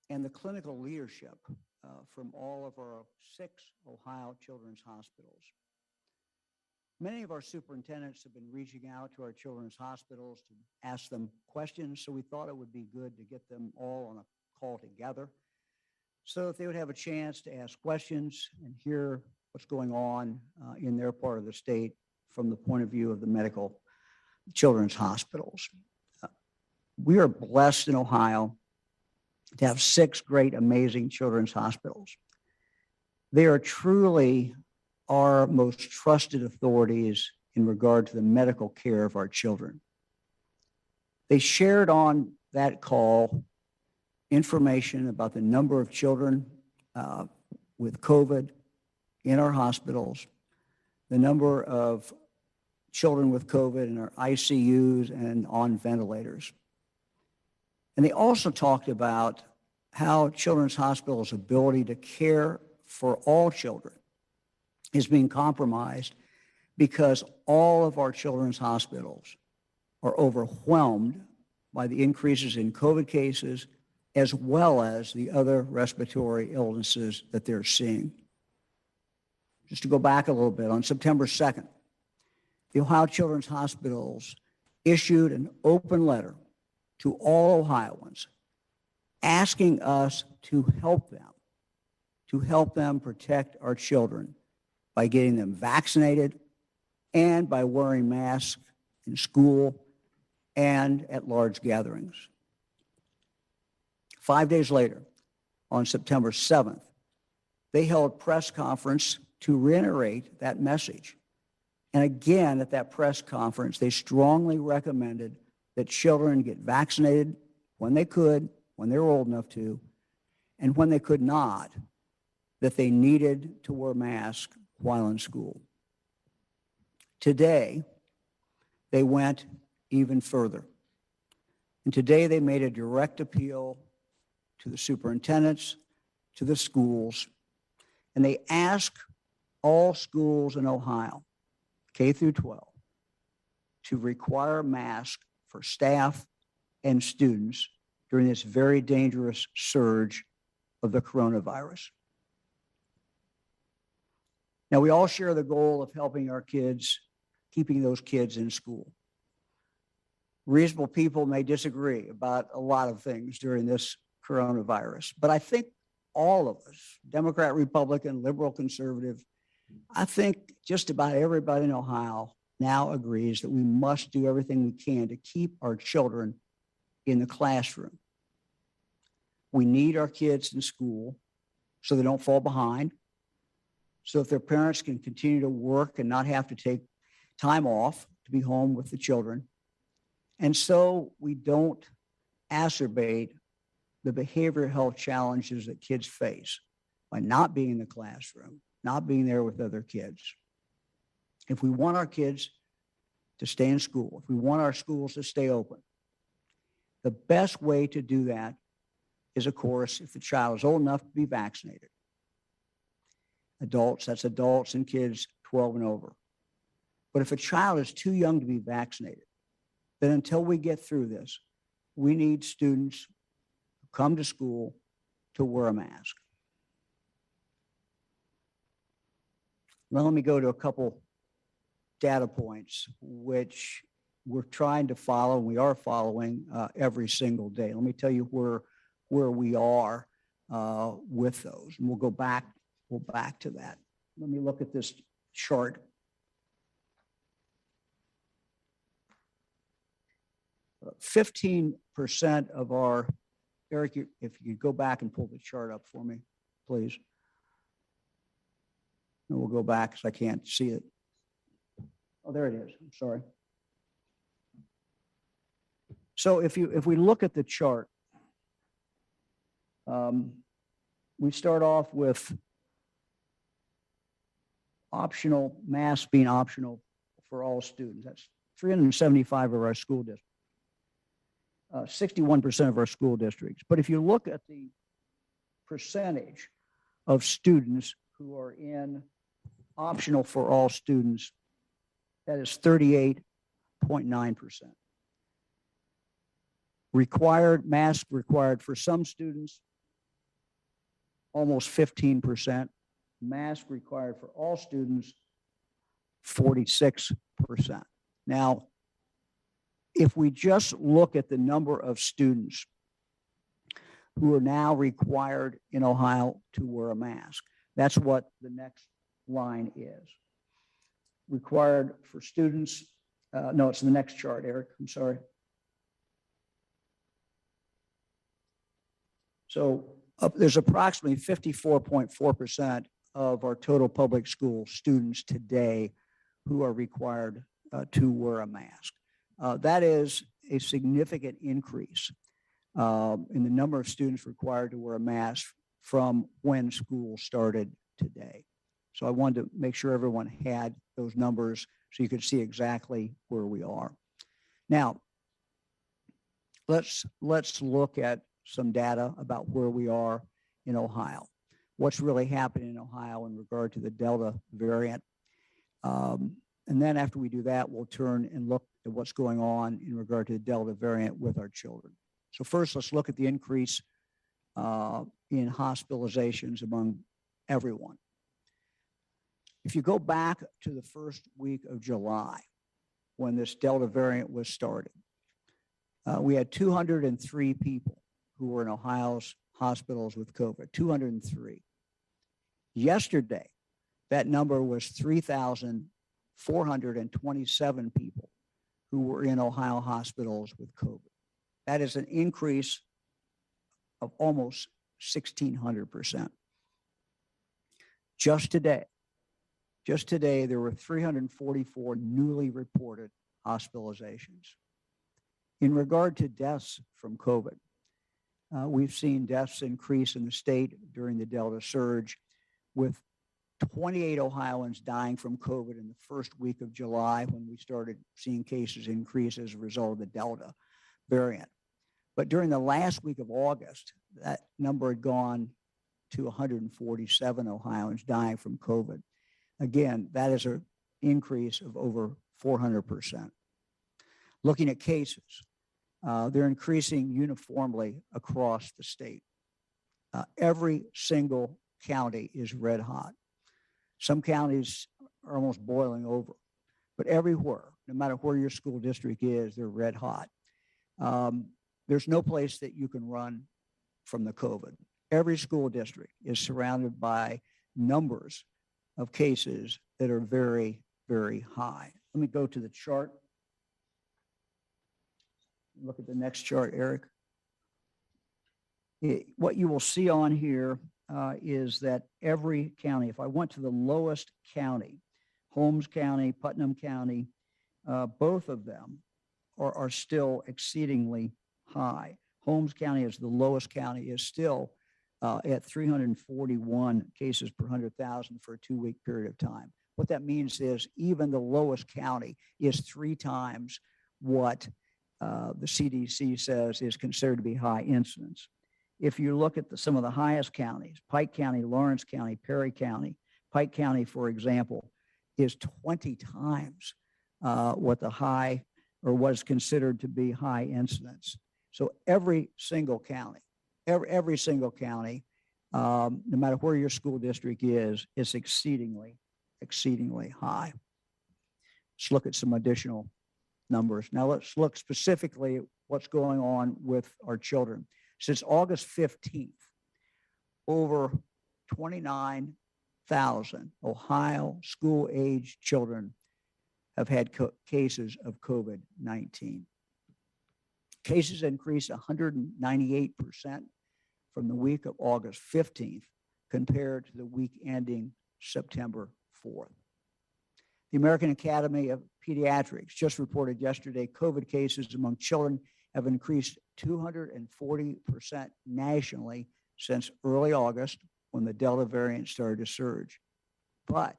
And the clinical leadership from all of our 6 Ohio children's hospitals. Many of our superintendents have been reaching out to our children's hospitals to ask them questions, so we thought it would be good to get them all on a call together so that they would have a chance to ask questions and hear what's going on in their part of the state from the point of view of the medical children's hospitals. We are blessed in Ohio to have 6 great, amazing children's hospitals. They are truly our most trusted authorities in regard to the medical care of our children. They shared on that call information about the number of children with COVID in our hospitals, the number of children with COVID in our ICUs and on ventilators. And they also talked about how Children's Hospital's ability to care for all children is being compromised because all of our children's hospitals are overwhelmed by the increases in COVID cases as well as the other respiratory illnesses that they're seeing. Just to go back a little bit, on September 2nd, the Ohio Children's Hospitals issued an open letter to all Ohioans asking us to help them protect our children by getting them vaccinated and by wearing masks in school and at large gatherings. 5 days later, on September 7th, they held a press conference to reiterate that message. And again, at that press conference, they strongly recommended that children get vaccinated when they could, when they were old enough to, and when they could not, that they needed to wear masks while in school. Today, they went even further. And today they made a direct appeal to the superintendents, to the schools, and they asked all schools in Ohio, K through 12, to require masks for staff and students during this very dangerous surge of the coronavirus. Now, we all share the goal of helping our kids, keeping those kids in school. Reasonable people may disagree about a lot of things during this coronavirus, but I think all of us, Democrat, Republican, liberal, conservative, I think just about everybody in Ohio now agrees that we must do everything we can to keep our children in the classroom. We need our kids in school so they don't fall behind. So if their parents can continue to work and not have to take time off to be home with the children. And so we don't exacerbate the behavioral health challenges that kids face by not being in the classroom, not being there with other kids. If we want our kids to stay in school, if we want our schools to stay open, the best way to do that is, of course, if the child is old enough to be vaccinated. Adults, that's adults and kids 12 and over. But if a child is too young to be vaccinated, then until we get through this, we need students who come to school to wear a mask. Now, let me go to a couple data points, which we're trying to follow, and we are following every single day. Let me tell you where we are with those, and we'll go back to that. Let me look at this chart. 15% of our, Eric, if you could go back and pull the chart up for me, please. And we'll go back because I can't see it. Oh, there it is. I'm sorry. So if we look at the chart, we start off with optional, mask being optional for all students. That's 375 of our school districts. 61% of our school districts. But if you look at the percentage of students who are in optional for all students, that is 38.9%. Mask required for some students, almost 15%. Mask required for all students, 46%. Now, if we just look at the number of students who are now required in Ohio to wear a mask, that's what the next line is. Required for students, no, it's the next chart, Eric, I'm sorry. So there's approximately 54.4% of our total public school students today who are required to wear a mask. That is a significant increase in the number of students required to wear a mask from when school started today. So I wanted to make sure everyone had those numbers so you could see exactly where we are. Now, let's look at some data about where we are in Ohio. What's really happening in Ohio in regard to the Delta variant. And then after we do that, we'll turn and look at what's going on in regard to the Delta variant with our children. So first, let's look at the increase in hospitalizations among everyone. If you go back to the first week of July, when this Delta variant was started, we had 203 people who were in Ohio's hospitals with COVID, 203. Yesterday, that number was 3,427 people who were in Ohio hospitals with COVID. That is an increase of almost 1,600%. Just today, there were 344 newly reported hospitalizations. In regard to deaths from COVID, we've seen deaths increase in the state during the Delta surge, with 28 Ohioans dying from COVID in the first week of July, when we started seeing cases increase as a result of the Delta variant. But during the last week of August, that number had gone to 147 Ohioans dying from COVID. Again, that is an increase of over 400%. Looking at cases, they're increasing uniformly across the state. Every single county is red hot. Some counties are almost boiling over, but everywhere, no matter where your school district is, they're red hot. There's no place that you can run from the COVID. Every school district is surrounded by numbers of cases that are very, very high. Let me go to the chart. Look at the next chart, Eric. What you will see on here is that every county, if I went to the lowest county, Holmes County, Putnam County, both of them are still exceedingly high. Holmes County is the lowest county, is still at 341 cases per 100,000 for a 2-week period of time. What that means is even the lowest county is 3 times what the CDC says is considered to be high incidence. If you look at some of the highest counties, Pike County, Lawrence County, Perry County, Pike County, for example, is 20 times what the high or what is considered to be high incidence. So every single county, every single county, no matter where your school district is exceedingly high. Let's look at some additional numbers. Now let's look specifically at what's going on with our children. Since August 15th, over 29,000 Ohio school-age children have had cases of COVID-19. Cases increased 198% from the week of August 15th compared to the week ending September 4th. The American Academy of Pediatrics just reported yesterday COVID cases among children have increased 240% nationally since early August when the Delta variant started to surge. But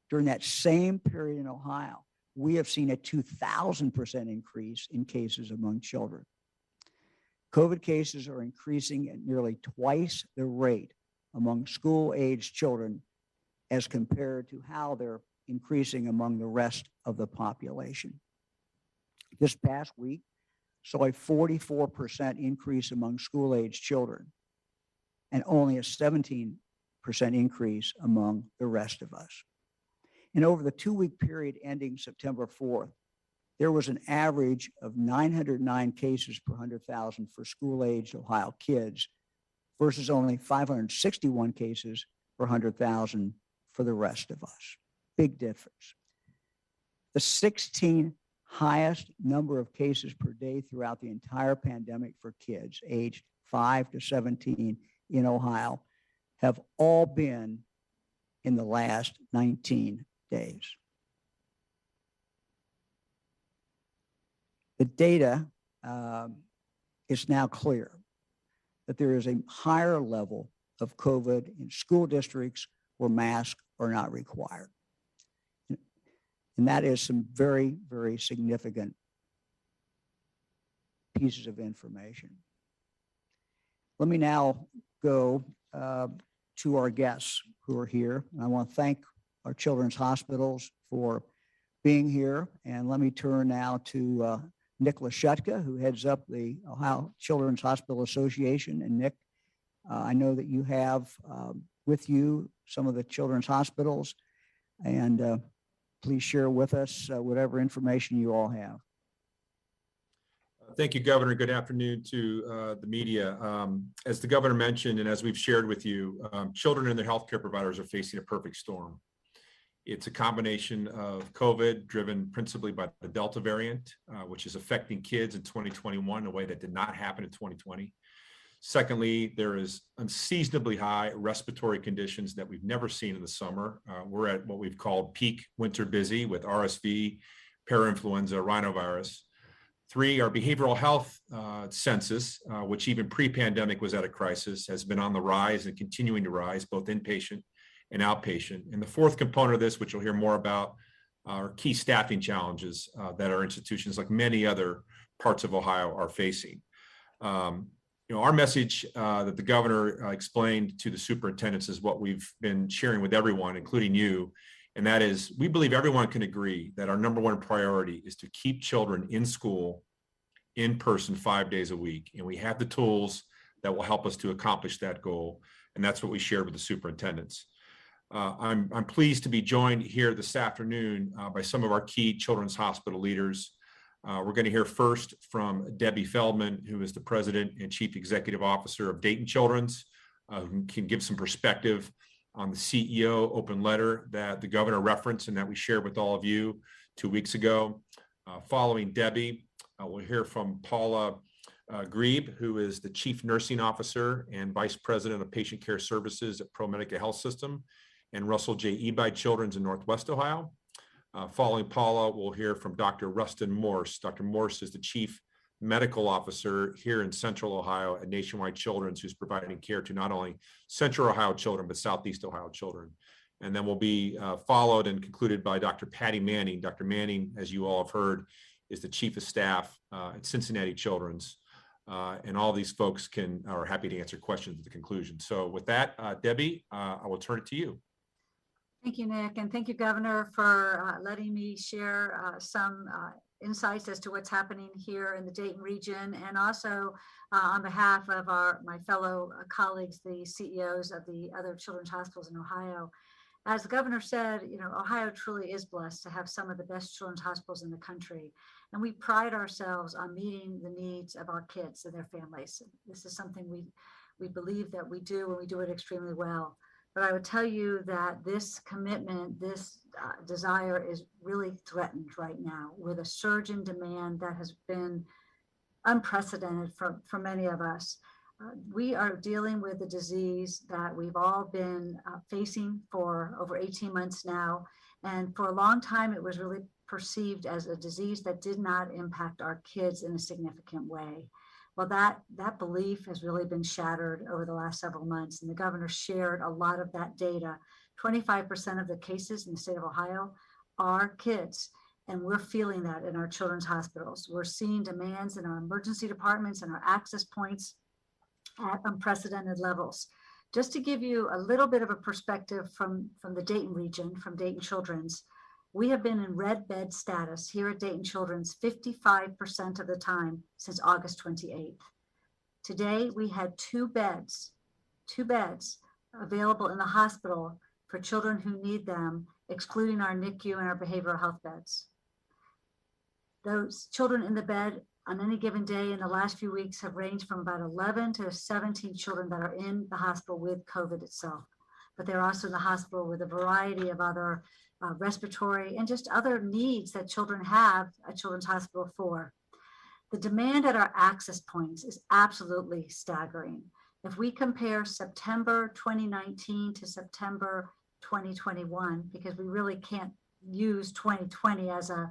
during that same period in Ohio, we have seen a 2,000% increase in cases among children. COVID cases are increasing at nearly twice the rate among school-aged children as compared to how they're increasing among the rest of the population. This past week saw a 44% increase among school-aged children and only a 17% increase among the rest of us. And over the 2-week period ending September 4th, there was an average of 909 cases per 100,000 for school-aged Ohio kids versus only 561 cases per 100,000 for the rest of us. Big difference. The 16 highest number of cases per day throughout the entire pandemic for kids aged 5 to 17 in Ohio have all been in the last 19 days. The data is now clear that there is a higher level of COVID in school districts where masks are not required. And that is some very, very significant pieces of information. Let me now go to our guests who are here. And I want to thank our children's hospitals for being here. And let me turn now to Nick Lashutka, who heads up the Ohio Children's Hospital Association. And Nick, I know that you have with you some of the children's hospitals, and please share with us whatever information you all have. Thank you, Governor. Good afternoon to the media. As the governor mentioned, and as we've shared with you, children and their healthcare providers are facing a perfect storm. It's a combination of COVID driven principally by the Delta variant, which is affecting kids in 2021 in a way that did not happen in 2020. Secondly, there is unseasonably high respiratory conditions that we've never seen in the summer. We're at what we've called peak winter busy with RSV, parainfluenza, rhinovirus. 3, our behavioral health census, which even pre-pandemic was at a crisis, has been on the rise and continuing to rise, both inpatient and outpatient. And the 4th component of this, which you'll hear more about, are key staffing challenges that our institutions, like many other parts of Ohio, are facing. Our message that the governor explained to the superintendents is what we've been sharing with everyone, including you, and that is, we believe everyone can agree that our number one priority is to keep children in school in person 5 days a week. And we have the tools that will help us to accomplish that goal. And that's what we shared with the superintendents. I'm pleased to be joined here this afternoon by some of our key children's hospital leaders. We're going to hear first from Debbie Feldman, who is the president and chief executive officer of Dayton Children's, who can give some perspective on the CEO open letter that the governor referenced and that we shared with all of you 2 weeks ago. Following Debbie, we'll hear from Paula Grieb, who is the Chief Nursing Officer and Vice President of Patient Care Services at ProMedica Health System, and Russell J. Ebi Children's in Northwest Ohio. Following Paula, we'll hear from Dr. Rustin Morse. Dr. Morse is the Chief Medical Officer here in Central Ohio at Nationwide Children's, who's providing care to not only Central Ohio children, but Southeast Ohio children. And then we'll be followed and concluded by Dr. Patty Manning. Dr. Manning, as you all have heard, is the Chief of Staff at Cincinnati Children's. And all these folks are happy to answer questions at the conclusion. So with that, Debbie, I will turn it to you. Thank you, Nick, and thank you, Governor, for letting me share some insights as to what's happening here in the Dayton region, and also on behalf of my fellow colleagues, the CEOs of the other children's hospitals in Ohio. As the Governor said, Ohio truly is blessed to have some of the best children's hospitals in the country, and we pride ourselves on meeting the needs of our kids and their families. This is something we believe that we do, and we do it extremely well. But I would tell you that this commitment, this desire is really threatened right now with a surge in demand that has been unprecedented for many of us. We are dealing with a disease that we've all been facing for over 18 months now. And for a long time, it was really perceived as a disease that did not impact our kids in a significant way. Well, that belief has really been shattered over the last several months, and the Governor shared a lot of that data. 25% of the cases in the state of Ohio are kids, and we're feeling that in our children's hospitals. We're seeing demands in our emergency departments and our access points at unprecedented levels. Just to give you a little bit of a perspective from the Dayton region, from Dayton Children's, we have been in red bed status here at Dayton Children's 55% of the time since August 28th. Today, we had two beds available in the hospital for children who need them, excluding our NICU and our behavioral health beds. Those children in the bed on any given day in the last few weeks have ranged from about 11 to 17 children that are in the hospital with COVID itself. But they're also in the hospital with a variety of other respiratory and just other needs that children have at Children's Hospital for. The demand at our access points is absolutely staggering. If we compare September 2019 to September 2021, because we really can't use 2020 as a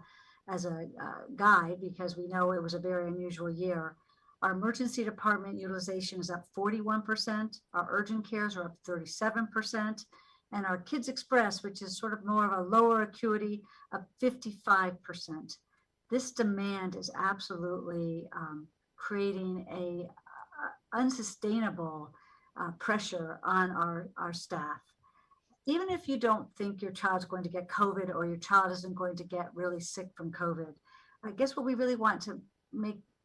guide because we know it was a very unusual year. Our emergency department utilization is up 41%. Our urgent cares are up 37%. And our Kids Express, which is sort of more of a lower acuity, up 55%. This demand is absolutely creating a unsustainable pressure on our staff. Even if you don't think your child's going to get COVID or your child isn't going to get really sick from COVID, I guess what we really want to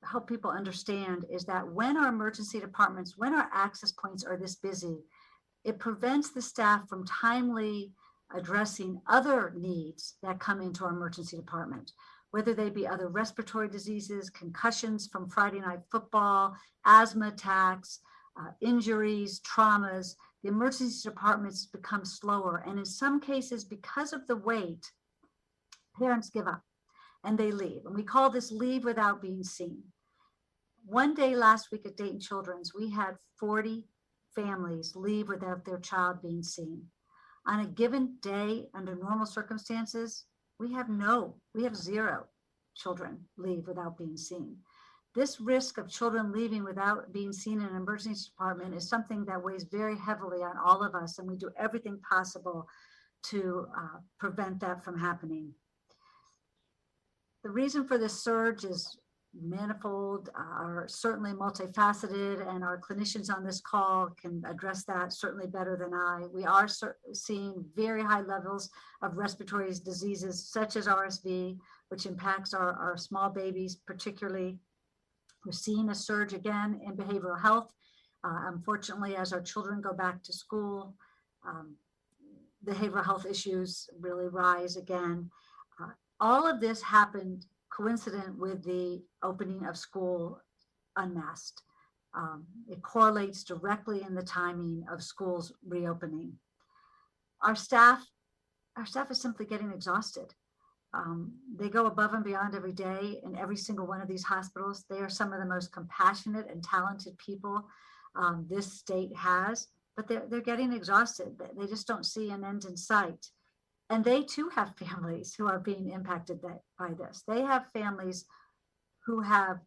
help people understand is that when our emergency departments, when our access points are this busy, it prevents the staff from timely addressing other needs that come into our emergency department, whether they be other respiratory diseases, concussions from Friday night football, asthma attacks, injuries, traumas. The emergency departments become slower. And in some cases, because of the wait, parents give up and they leave. And we call this leave without being seen. One day last week at Dayton Children's, we had 40 families leave without their child being seen. On a given day, under normal circumstances, we have zero children leave without being seen. This risk of children leaving without being seen in an emergency department is something that weighs very heavily on all of us, and we do everything possible to prevent that from happening. The reason for this surge is manifold, are certainly multifaceted, and our clinicians on this call can address that certainly better than I. We are seeing very high levels of respiratory diseases such as RSV, which impacts our small babies particularly. We're seeing a surge again in behavioral health. Unfortunately, as our children go back to school, behavioral health issues really rise again. All of this happened coincident with the opening of school unmasked. It correlates directly in the timing of schools reopening. Our staff is simply getting exhausted. They go above and beyond every day in every single one of these hospitals. They are some of the most compassionate and talented people this state has, but they're getting exhausted. They just don't see an end in sight. And they too have families who are being impacted by this. They have families who have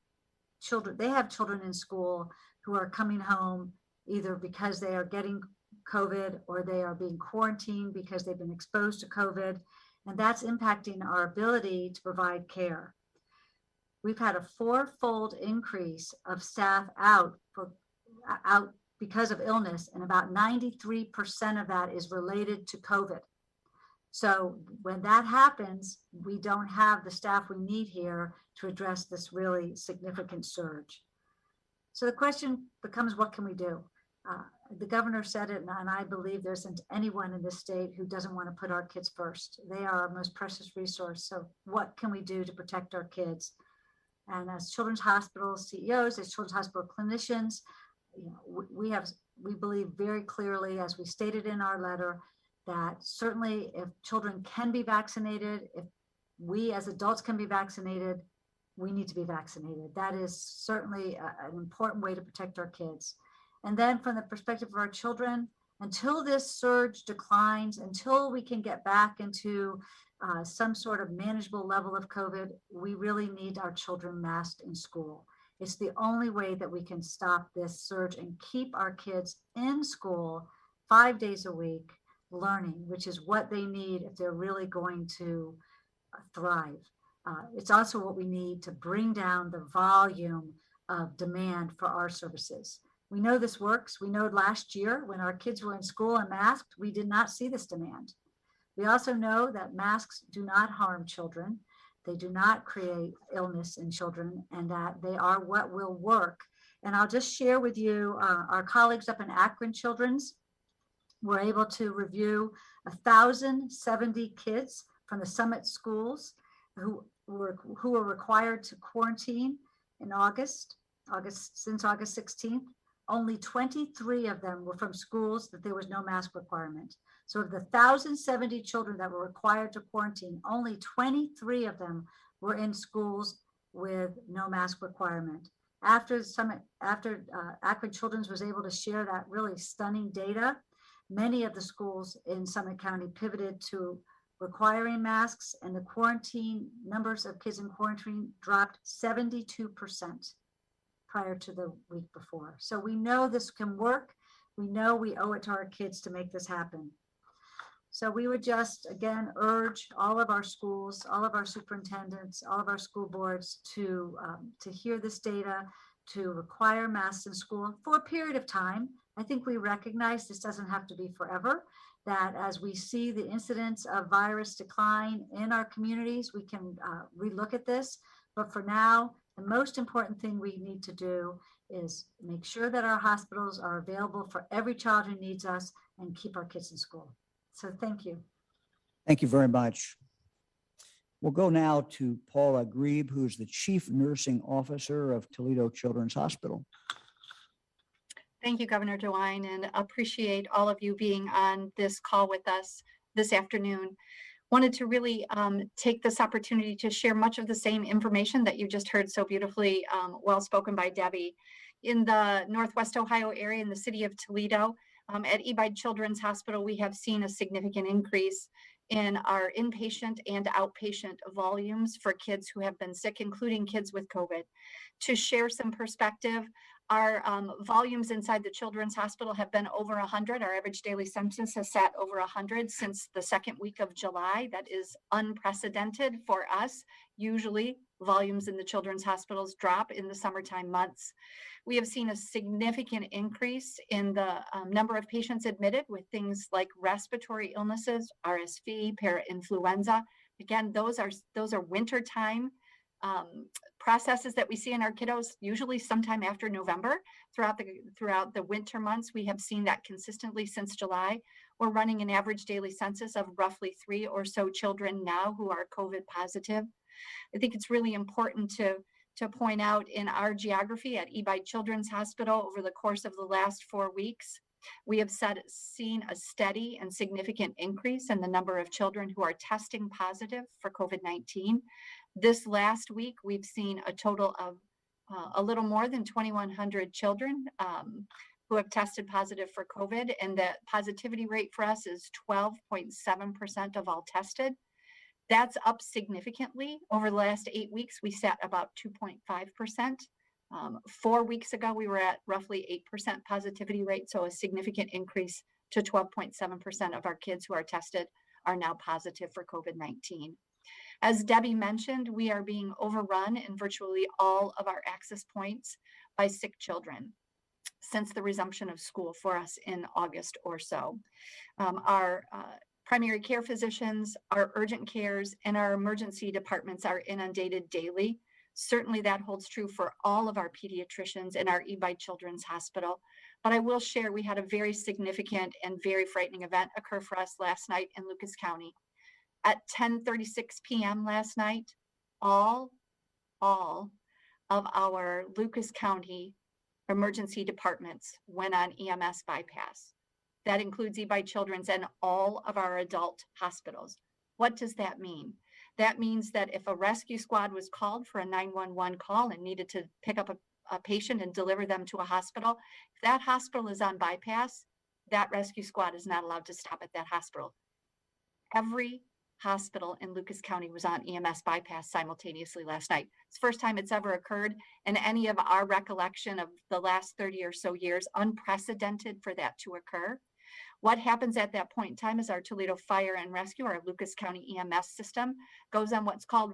children. They have children in school who are coming home either because they are getting COVID or they are being quarantined because they've been exposed to COVID. And that's impacting our ability to provide care. We've had a 4-fold increase of staff out because of illness, and about 93% of that is related to COVID. So when that happens, we don't have the staff we need here to address this really significant surge. So the question becomes, what can we do? The governor said it, and I believe there isn't anyone in this state who doesn't want to put our kids first. They are our most precious resource. So what can we do to protect our kids? And as children's hospital CEOs, as children's hospital clinicians, we believe very clearly, as we stated in our letter, that certainly if children can be vaccinated, if we as adults can be vaccinated, we need to be vaccinated. That is certainly an important way to protect our kids. And then from the perspective of our children, until this surge declines, until we can get back into some sort of manageable level of COVID, we really need our children masked in school. It's the only way that we can stop this surge and keep our kids in school 5 days a week learning, which is what they need if they're really going to thrive. It's also what we need to bring down the volume of demand for our services. We know this works. We know last year when our kids were in school and masked, we did not see this demand. We also know that masks do not harm children. They do not create illness in children, and that they are what will work. And I'll just share with you, our colleagues up in Akron Children's were able to review 1,070 kids from the Summit schools who were required to quarantine in since August 16th. Only 23 of them were from schools that there was no mask requirement. So of the 1,070 children that were required to quarantine, only 23 of them were in schools with no mask requirement. After Akron Children's was able to share that really stunning data, many of the schools in Summit County pivoted to requiring masks, and the quarantine numbers of kids in quarantine dropped 72% prior to the week before. So we know this can work. We know we owe it to our kids to make this happen. So we would just, again, urge all of our schools, all of our superintendents, all of our school boards to hear this data, to require masks in school for a period of time. I think we recognize this doesn't have to be forever, that as we see the incidence of virus decline in our communities, we can relook at this. But for now, the most important thing we need to do is make sure that our hospitals are available for every child who needs us and keep our kids in school. So thank you. Thank you very much. We'll go now to Paula Grieb, who is the Chief Nursing Officer of Toledo Children's Hospital. Thank you, Governor DeWine, and appreciate all of you being on this call with us this afternoon. Wanted to really take this opportunity to share much of the same information that you just heard so beautifully well spoken by Debbie. In the Northwest Ohio area, in the city of Toledo, at Ems Children's Hospital, we have seen a significant increase in our inpatient and outpatient volumes for kids who have been sick, including kids with COVID. To share some perspective, our volumes inside the Children's Hospital have been over 100. Our average daily census has sat over 100 since the second week of July. That is unprecedented for us. Usually, volumes in the Children's Hospitals drop in the summertime months. We have seen a significant increase in the number of patients admitted with things like respiratory illnesses, RSV, parainfluenza. Again, those are wintertime processes that we see in our kiddos, usually sometime after November. Throughout the winter months, we have seen that consistently since July. We're running an average daily census of roughly 3 or so children now who are COVID positive. I think it's really important to point out in our geography at Ems Children's Hospital over the course of the last 4 weeks, We have seen a steady and significant increase in the number of children who are testing positive for COVID-19. This last week, we've seen a total of a little more than 2,100 children who have tested positive for COVID, and the positivity rate for us is 12.7% of all tested. That's up significantly. Over the last 8 weeks, we sat about 2.5%. 4 weeks ago, we were at roughly 8% positivity rate, so a significant increase to 12.7% of our kids who are tested are now positive for COVID-19. As Debbie mentioned, we are being overrun in virtually all of our access points by sick children since the resumption of school for us in August or so. Our primary care physicians, our urgent cares, and our emergency departments are inundated daily. Certainly that holds true for all of our pediatricians in our Ebi Children's Hospital. But I will share, we had a very significant and very frightening event occur for us last night in Lucas County. At 10:36 p.m. last night, all of our Lucas County emergency departments went on EMS bypass. That includes Ebi Children's and all of our adult hospitals. What does that mean? That means that if a rescue squad was called for a 911 call and needed to pick up a patient and deliver them to a hospital, if that hospital is on bypass, that rescue squad is not allowed to stop at that hospital. Every hospital in Lucas County was on EMS bypass simultaneously last night. It's the first time it's ever occurred in any of our recollection of the last 30 or so years, unprecedented for that to occur. What happens at that point in time is our Toledo Fire and Rescue, our Lucas County EMS system, goes on what's called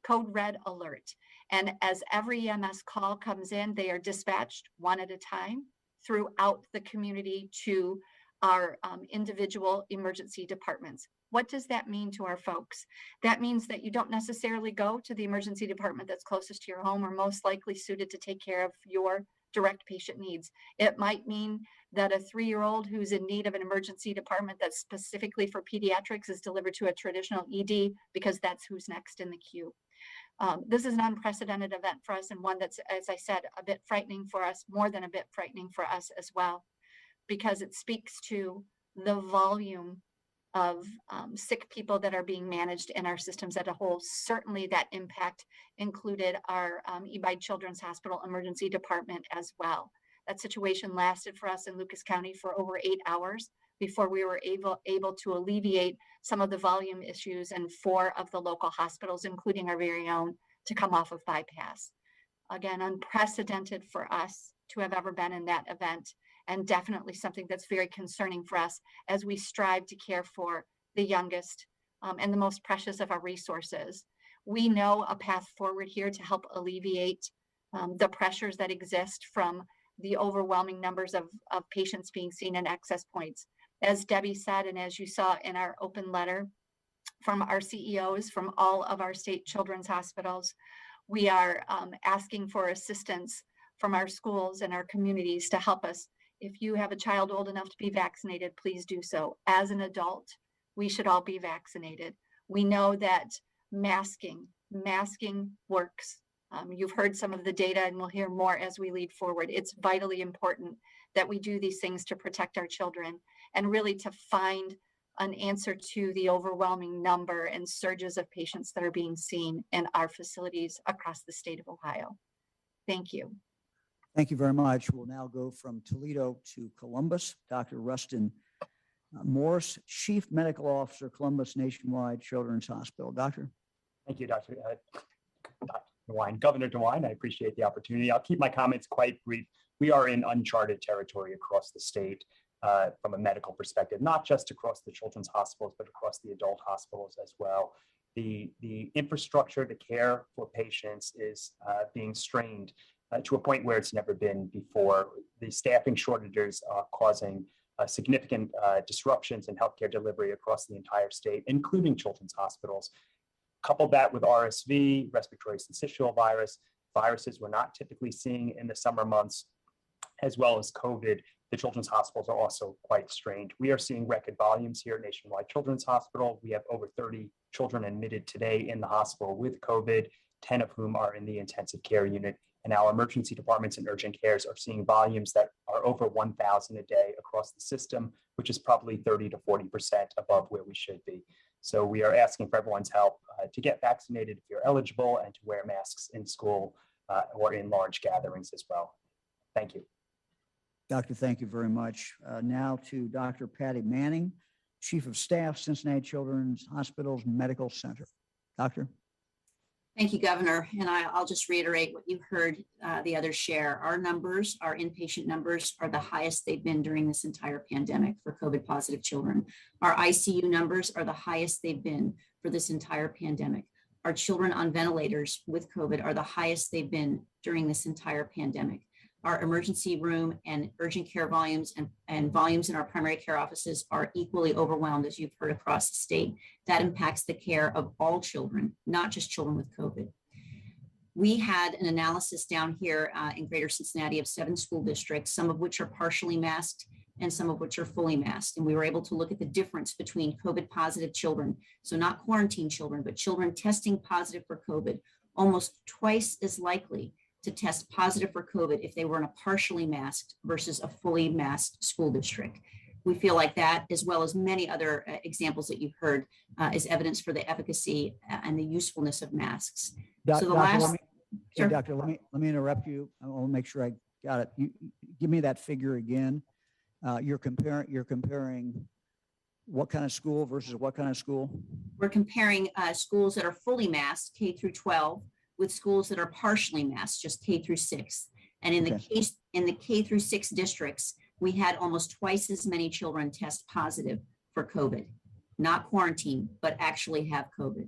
code red alert. And as every EMS call comes in, they are dispatched one at a time throughout the community to our individual emergency departments. What does that mean to our folks? That means that you don't necessarily go to the emergency department that's closest to your home or most likely suited to take care of your direct patient needs. It might mean that a 3-year-old who's in need of an emergency department that's specifically for pediatrics is delivered to a traditional ED because that's who's next in the queue. This is an unprecedented event for us and one that's, as I said, a bit frightening for us, more than a bit frightening for us as well, because it speaks to the volume of sick people that are being managed in our systems as a whole. Certainly that impact included our Ebi Children's Hospital emergency department as well. That situation lasted for us in Lucas County for over 8 hours before we were able to alleviate some of the volume issues in 4 of the local hospitals, including our very own, to come off of bypass. Again, unprecedented for us to have ever been in that event, and definitely something that's very concerning for us as we strive to care for the youngest and the most precious of our resources. We know a path forward here to help alleviate the pressures that exist from the overwhelming numbers of patients being seen in access points. As Debbie said, and as you saw in our open letter from our CEOs from all of our state children's hospitals, we are asking for assistance from our schools and our communities to help us. If you have a child old enough to be vaccinated, please do so. As an adult, we should all be vaccinated. We know that masking works. You've heard some of the data and we'll hear more as we lead forward. It's vitally important that we do these things to protect our children and really to find an answer to the overwhelming number and surges of patients that are being seen in our facilities across the state of Ohio. Thank you. Thank you very much. We'll now go from Toledo to Columbus. Dr. Rustin Morse, Chief Medical Officer, Columbus Nationwide Children's Hospital. Doctor. Thank you, Dr. DeWine. Governor DeWine, I appreciate the opportunity. I'll keep my comments quite brief. We are in uncharted territory across the state from a medical perspective, not just across the children's hospitals, but across the adult hospitals as well. The infrastructure, the care for patients is being strained to a point where it's never been before. The staffing shortages are causing significant disruptions in healthcare delivery across the entire state, including children's hospitals. Couple that with RSV, respiratory syncytial virus, viruses we're not typically seeing in the summer months, as well as COVID, the children's hospitals are also quite strained. We are seeing record volumes here at Nationwide Children's Hospital. We have over 30 children admitted today in the hospital with COVID, 10 of whom are in the intensive care unit. And our emergency departments and urgent cares are seeing volumes that are over 1,000 a day of across the system, which is probably 30 to 40% above where we should be. So we are asking for everyone's help to get vaccinated if you're eligible and to wear masks in school or in large gatherings as well. Thank you. Doctor, thank you very much. Now to Dr. Patty Manning, Chief of Staff, Cincinnati Children's Hospital's Medical Center. Doctor? Thank you, Governor. And I'll just reiterate what you heard the others share. Our numbers, our inpatient numbers, are the highest they've been during this entire pandemic for COVID positive children. Our ICU numbers are the highest they've been for this entire pandemic. Our children on ventilators with COVID are the highest they've been during this entire pandemic. Our emergency room and urgent care volumes and volumes in our primary care offices are equally overwhelmed, as you've heard across the state. That impacts the care of all children, not just children with COVID. We had an analysis down here in Greater Cincinnati of 7 school districts, some of which are partially masked and some of which are fully masked. And we were able to look at the difference between COVID positive children, so not quarantine children, but children testing positive for COVID, almost twice as likely to test positive for COVID if they were in a partially masked versus a fully masked school district. We feel like that, as well as many other examples that you've heard, is evidence for the efficacy and the usefulness of masks. Doctor, Sure. Doctor, let me interrupt you. I want to make sure I got it. You give me that figure again. You're comparing what kind of school versus what kind of school? We're comparing schools that are fully masked, K through 12, with schools that are partially masked, just K through 6. And in the K through 6 districts, we had almost twice as many children test positive for COVID, not quarantine, but actually have COVID.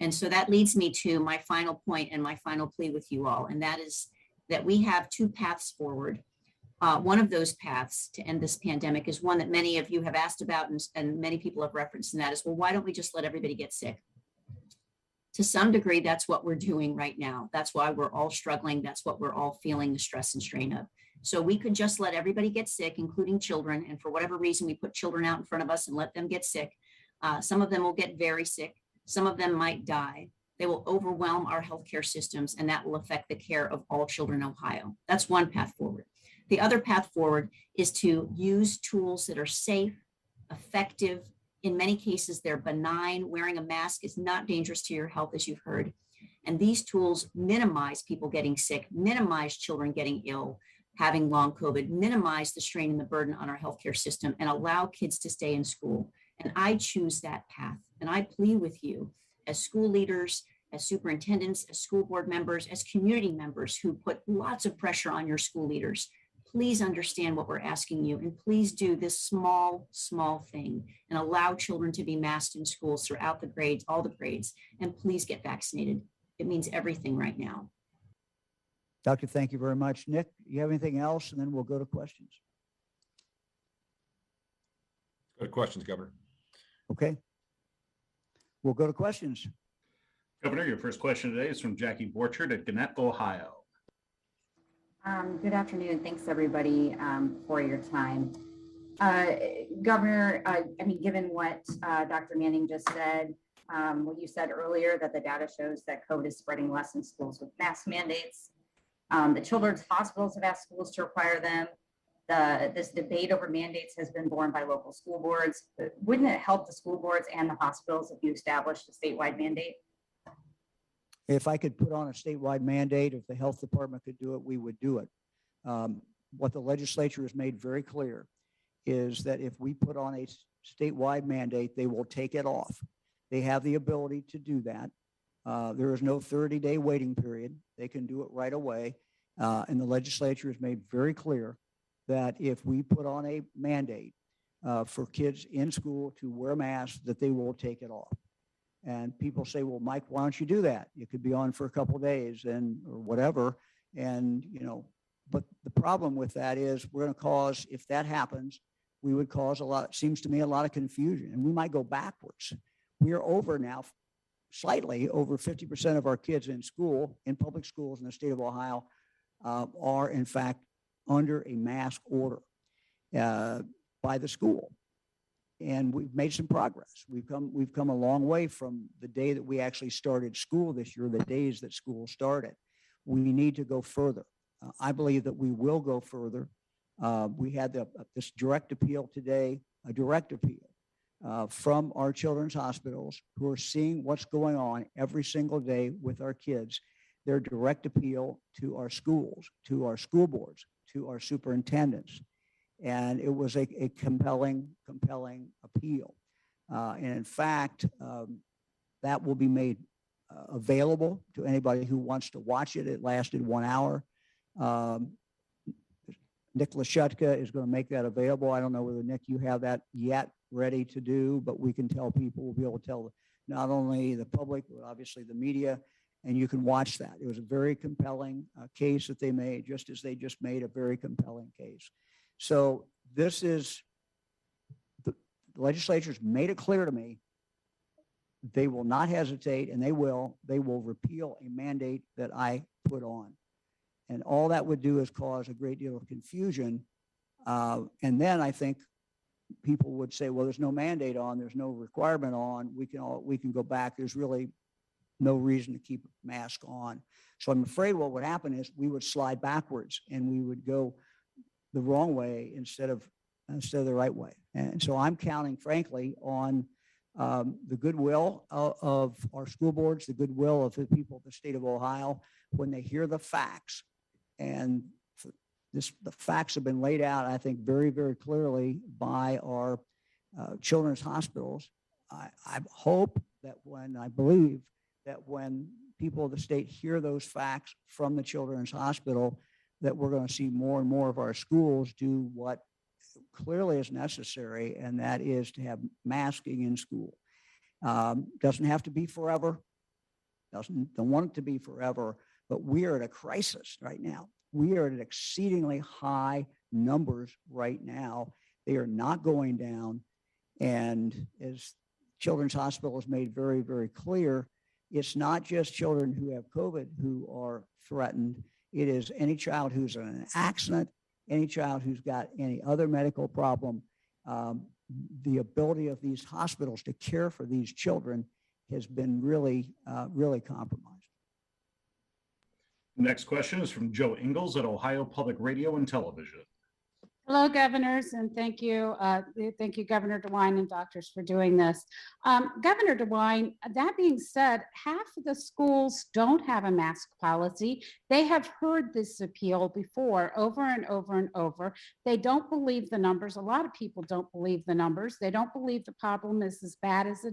And so that leads me to my final point and my final plea with you all, and that is that we have 2 paths forward. One of those paths to end this pandemic is one that many of you have asked about and many people have referenced, and that is, well, why don't we just let everybody get sick? To some degree, that's what we're doing right now. That's why we're all struggling. That's what we're all feeling the stress and strain of. So we could just let everybody get sick, including children. And for whatever reason, we put children out in front of us and let them get sick. Some of them will get very sick. Some of them might die. They will overwhelm our healthcare systems, and that will affect the care of all children in Ohio. That's one path forward. The other path forward is to use tools that are safe, effective. In many cases, they're benign. Wearing a mask is not dangerous to your health, as you've heard. And these tools minimize people getting sick, minimize children getting ill, having long COVID, minimize the strain and the burden on our healthcare system, and allow kids to stay in school. And I choose that path. And I plead with you as school leaders, as superintendents, as school board members, as community members who put lots of pressure on your school leaders. Please understand what we're asking you, and please do this small thing and allow children to be masked in schools throughout the grades, all the grades, and please get vaccinated. It means everything right now. Doctor, thank you very much. Nick, you have anything else? And then we'll go to questions. Go to questions, Governor. Okay. We'll go to questions. Governor, your first question today is from Jackie Borchard at Gannett, Ohio. Good afternoon. Thanks, everybody, for your time. Governor, given what Dr. Manning just said, what you said earlier, that the data shows that COVID is spreading less in schools with mask mandates. The children's hospitals have asked schools to require them. This debate over mandates has been borne by local school boards. Wouldn't it help the school boards and the hospitals if you established a statewide mandate? If I could put on a statewide mandate, if the health department could do it, we would do it. What the legislature has made very clear is that if we put on a statewide mandate, they will take it off. They have the ability to do that. There is no 30-day waiting period. They can do it right away. And the legislature has made very clear that if we put on a mandate for kids in school to wear masks, that they will take it off. And people say, well, Mike, why don't you do that? It could be on for a couple of days or whatever. And, but the problem with that is we're going to cause, if that happens, we would cause it seems to me, a lot of confusion, and we might go backwards. We are over now, slightly over 50% of our kids in school, in public schools in the state of Ohio, are in fact under a mask order by the school. And we've made some progress. We've come a long way from the day that we actually started school this year, the days that school started. We need to go further. I believe that we will go further We had this direct appeal today, a direct appeal from our children's hospitals who are seeing what's going on every single day with our kids. Their direct appeal to our schools, to our school boards, to our superintendents. And it was a compelling appeal. And in fact, that will be made available to anybody who wants to watch it. It lasted 1 hour. Nick Lashutka is going to make that available. I don't know whether, Nick, you have that yet ready to do, but we can tell people, we'll be able to tell not only the public, but obviously the media, and you can watch that. It was a very compelling case that they made, just as they just made a very compelling case. So this is, the legislature's made it clear to me, they will not hesitate, and they will repeal a mandate that I put on. And all that would do is cause a great deal of confusion. And then I think people would say, well, there's no mandate on, there's no requirement on, we can go back. There's really no reason to keep a mask on. So I'm afraid what would happen is we would slide backwards and we would go the wrong way instead of the right way. And so I'm counting, frankly, on the goodwill of our school boards, the goodwill of the people of the state of Ohio, when they hear the facts. And the facts have been laid out, I think, very, very clearly by our children's hospitals. I hope that I believe that when people of the state hear those facts from the children's hospital, that we're going to see more and more of our schools do what clearly is necessary, and that is to have masking in school. Doesn't have to be forever. Don't want it to be forever, but we are at a crisis right now. We are at exceedingly high numbers right now. They are not going down. And as Children's Hospital has made very, very clear, it's not just children who have COVID who are threatened. It is any child who's in an accident, any child who's got any other medical problem. The ability of these hospitals to care for these children has been really, really compromised. Next question is from Joe Ingles at Ohio Public Radio and Television. Hello, governors, and thank you, Governor DeWine and doctors for doing this. Governor DeWine, that being said, half of the schools don't have a mask policy. They have heard this appeal before, over and over and over. They don't believe the numbers. A lot of people don't believe the numbers. They don't believe the problem is as bad as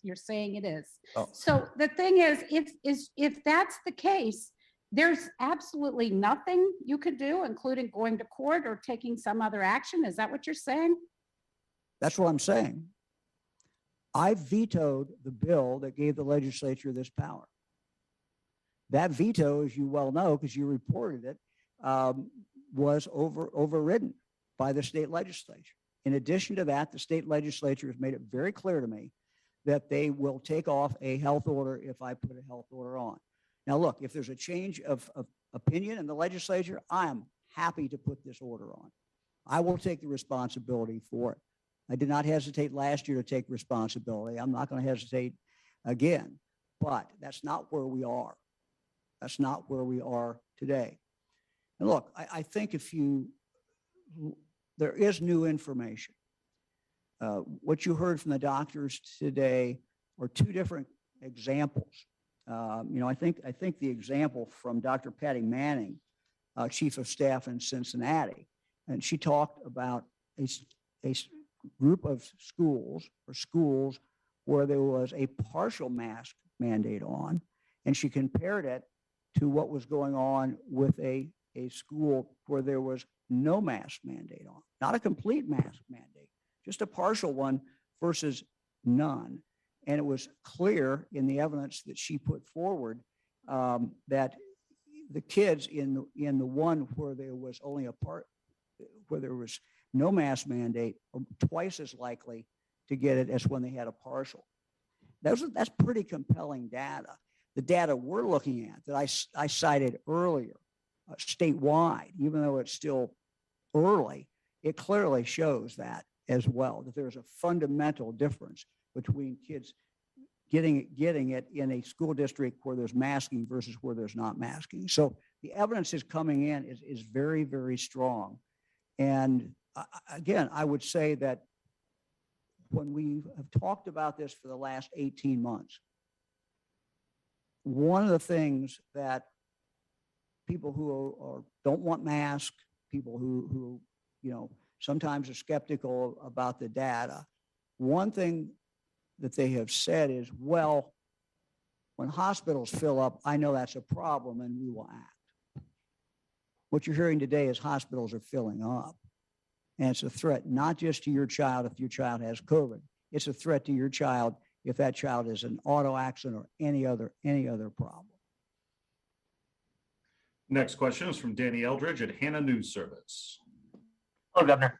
you're saying it is. Oh. So the thing is, if that's the case, there's absolutely nothing you could do, including going to court or taking some other action. Is that what you're saying? That's what I'm saying. I vetoed the bill that gave the legislature this power. That veto, as you well know, because you reported it, was overridden by the state legislature. In addition to that, the state legislature has made it very clear to me that they will take off a health order if I put a health order on. Now, look, if there's a change of opinion in the legislature, I am happy to put this order on. I will take the responsibility for it. I did not hesitate last year to take responsibility. I'm not going to hesitate again, but that's not where we are. That's not where we are today. And look, I think there is new information. What you heard from the doctors today are two different examples. I think the example from Dr. Patty Manning, Chief of Staff in Cincinnati, and she talked about a group of schools where there was a partial mask mandate on, and she compared it to what was going on with a school where there was no mask mandate on, not a complete mask mandate, just a partial one versus none. And it was clear in the evidence that she put forward that the kids in the one where there was only where there was no mask mandate are twice as likely to get it as when they had a partial. That's pretty compelling data. The data we're looking at that I cited earlier, statewide, even though it's still early, it clearly shows that as well, that there's a fundamental difference between kids getting it in a school district where there's masking versus where there's not masking. So the evidence is coming in is very, very strong. And again, I would say that when we have talked about this for the last 18 months, one of the things that people who don't want masks, people who sometimes are skeptical about the data, one thing that they have said is, well, when hospitals fill up, I know that's a problem and we will act. What you're hearing today is hospitals are filling up. And it's a threat not just to your child if your child has COVID. It's a threat to your child if that child is an auto accident or any other problem. Next question is from Danny Eldridge at Hannah News Service. Hello, Governor.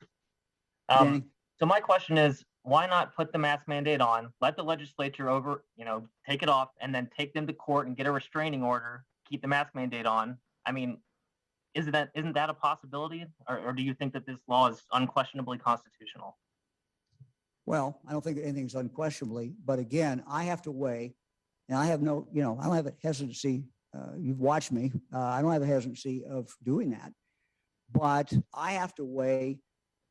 Danny? So my question is, why not put the mask mandate on, let the legislature take it off, and then take them to court and get a restraining order, keep the mask mandate on? I mean, isn't that a possibility? Or do you think that this law is unquestionably constitutional? Well, I don't think anything's unquestionably, but again, I have to weigh, and I have I don't have a hesitancy. You've watched me. I don't have a hesitancy of doing that, but I have to weigh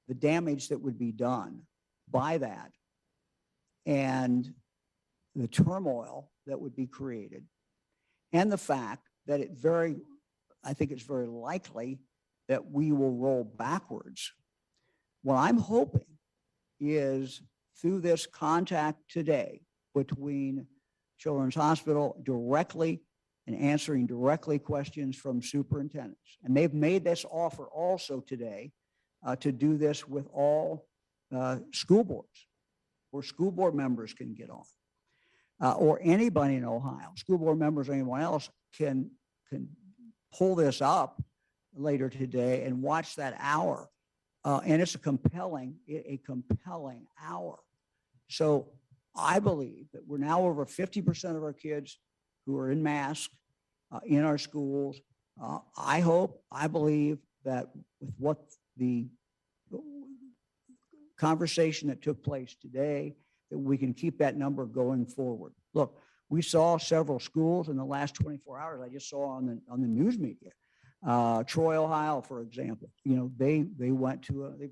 the damage that would be done by that and the turmoil that would be created, and the fact that I think it's very likely that we will roll backwards. What I'm hoping is through this contact today between Children's Hospital directly and answering directly questions from superintendents. And they've made this offer also today to do this with all school boards, where school board members can get on, or anybody in Ohio, school board members or anyone else can pull this up later today and watch that hour. And it's a compelling hour. So I believe that we're now over 50% of our kids who are in masks in our schools. I believe that with what the conversation that took place today, that we can keep that number going forward. Look, we saw several schools in the last 24 hours. I just saw on the news media. Troy, Ohio, for example, they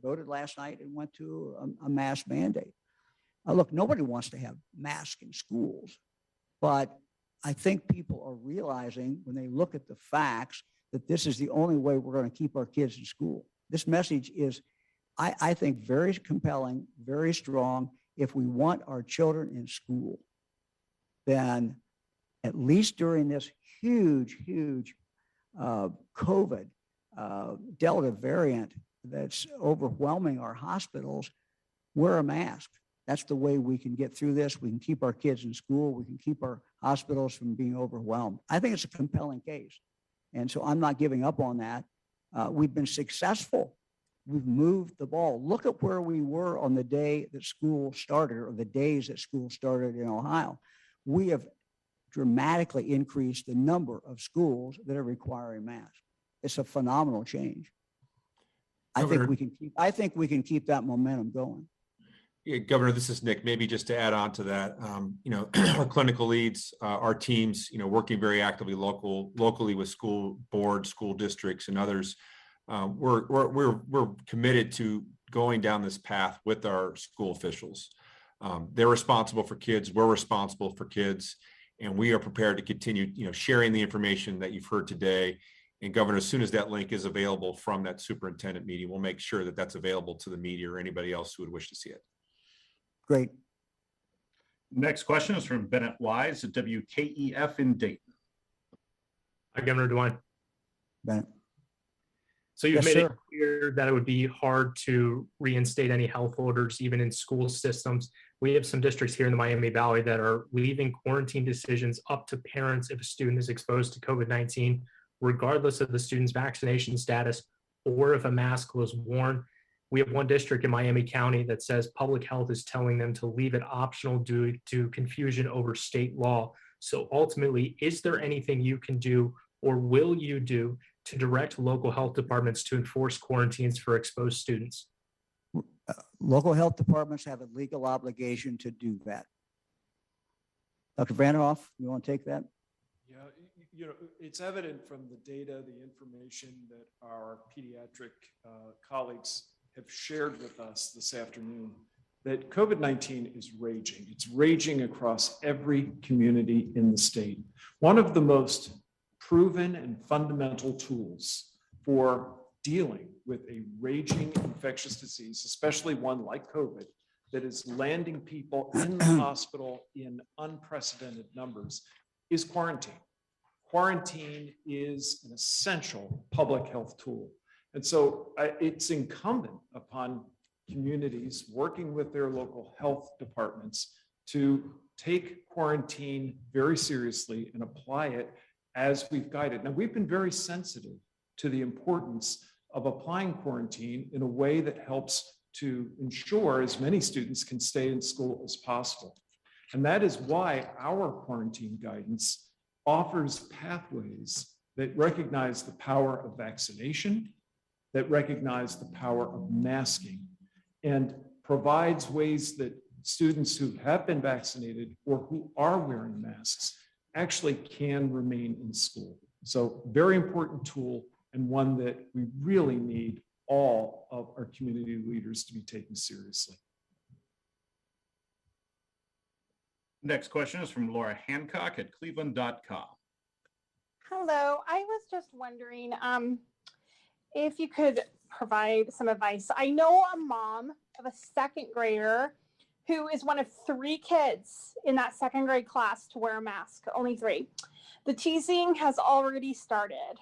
voted last night and went to a mask mandate. Look, nobody wants to have masks in schools, but I think people are realizing when they look at the facts that this is the only way we're going to keep our kids in school. This message is, I think, very compelling, very strong. If we want our children in school, then at least during this huge COVID Delta variant that's overwhelming our hospitals, wear a mask. That's the way we can get through this. We can keep our kids in school. We can keep our hospitals from being overwhelmed. I think it's a compelling case. And so I'm not giving up on that. We've been successful. We've moved the ball. Look at where we were on the day that school started, or the days that school started in Ohio. We have dramatically increased the number of schools that are requiring masks. It's a phenomenal change. I think we can keep that momentum going. Yeah, Governor, this is Nick. Maybe just to add on to that, our clinical leads, our teams, working very actively locally with school boards, school districts, and others. We're committed to going down this path with our school officials. They're responsible for kids. We're responsible for kids, and we are prepared to continue, sharing the information that you've heard today. And Governor, as soon as that link is available from that superintendent meeting, we'll make sure that that's available to the media or anybody else who would wish to see it. Great. Next question is from Bennett Wise at WKEF in Dayton. Hi, Governor DeWine. Bennett. So you've Yes, made sir. it clear that it would be hard to reinstate any health orders, even in school systems. We have some districts here in the Miami Valley that are leaving quarantine decisions up to parents if a student is exposed to COVID-19, regardless of the student's vaccination status or if a mask was worn. We have one district in Miami County that says public health is telling them to leave it optional due to confusion over state law. So ultimately, is there anything you can do or will you do to direct local health departments to enforce quarantines for exposed students? Local health departments have a legal obligation to do that. Dr. Vanderhoff, you want to take that? Yeah, it's evident from the data, the information that our pediatric colleagues have shared with us this afternoon that COVID-19 is raging. It's raging across every community in the state. One of the most proven and fundamental tools for dealing with a raging infectious disease, especially one like COVID, that is landing people in the hospital in unprecedented numbers, is quarantine. Quarantine is an essential public health tool. And so it's incumbent upon communities working with their local health departments to take quarantine very seriously and apply it as we've guided. Now, we've been very sensitive to the importance of applying quarantine in a way that helps to ensure as many students can stay in school as possible. And that is why our quarantine guidance offers pathways that recognize the power of vaccination, that recognize the power of masking, and provides ways that students who have been vaccinated or who are wearing masks actually can remain in school. So very important tool, and one that we really need all of our community leaders to be taken seriously. Next question is from Laura Hancock at cleveland.com. Hello, I was just wondering if you could provide some advice. I know a mom of a second grader who is one of 3 kids in that second grade class to wear a mask, only 3. The teasing has already started.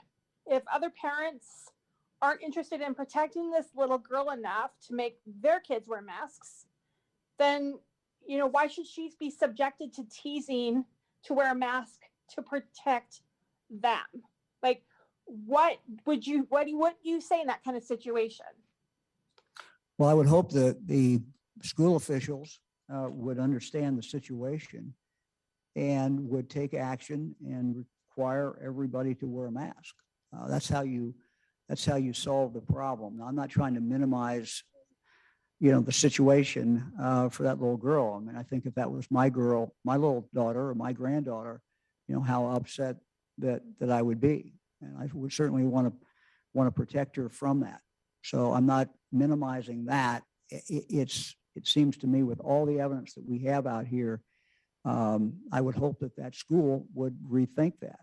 If other parents aren't interested in protecting this little girl enough to make their kids wear masks, then, why should she be subjected to teasing to wear a mask to protect them? Like, what would you say in that kind of situation? Well, I would hope that the school officials would understand the situation and would take action and require everybody to wear a mask. That's how you solve the problem. Now, I'm not trying to minimize, the situation for that little girl. I mean, I think if that was my girl, my little daughter or my granddaughter, how upset that I would be, and I would certainly want to protect her from that. So I'm not minimizing that. It seems to me, with all the evidence that we have out here, I would hope that school would rethink that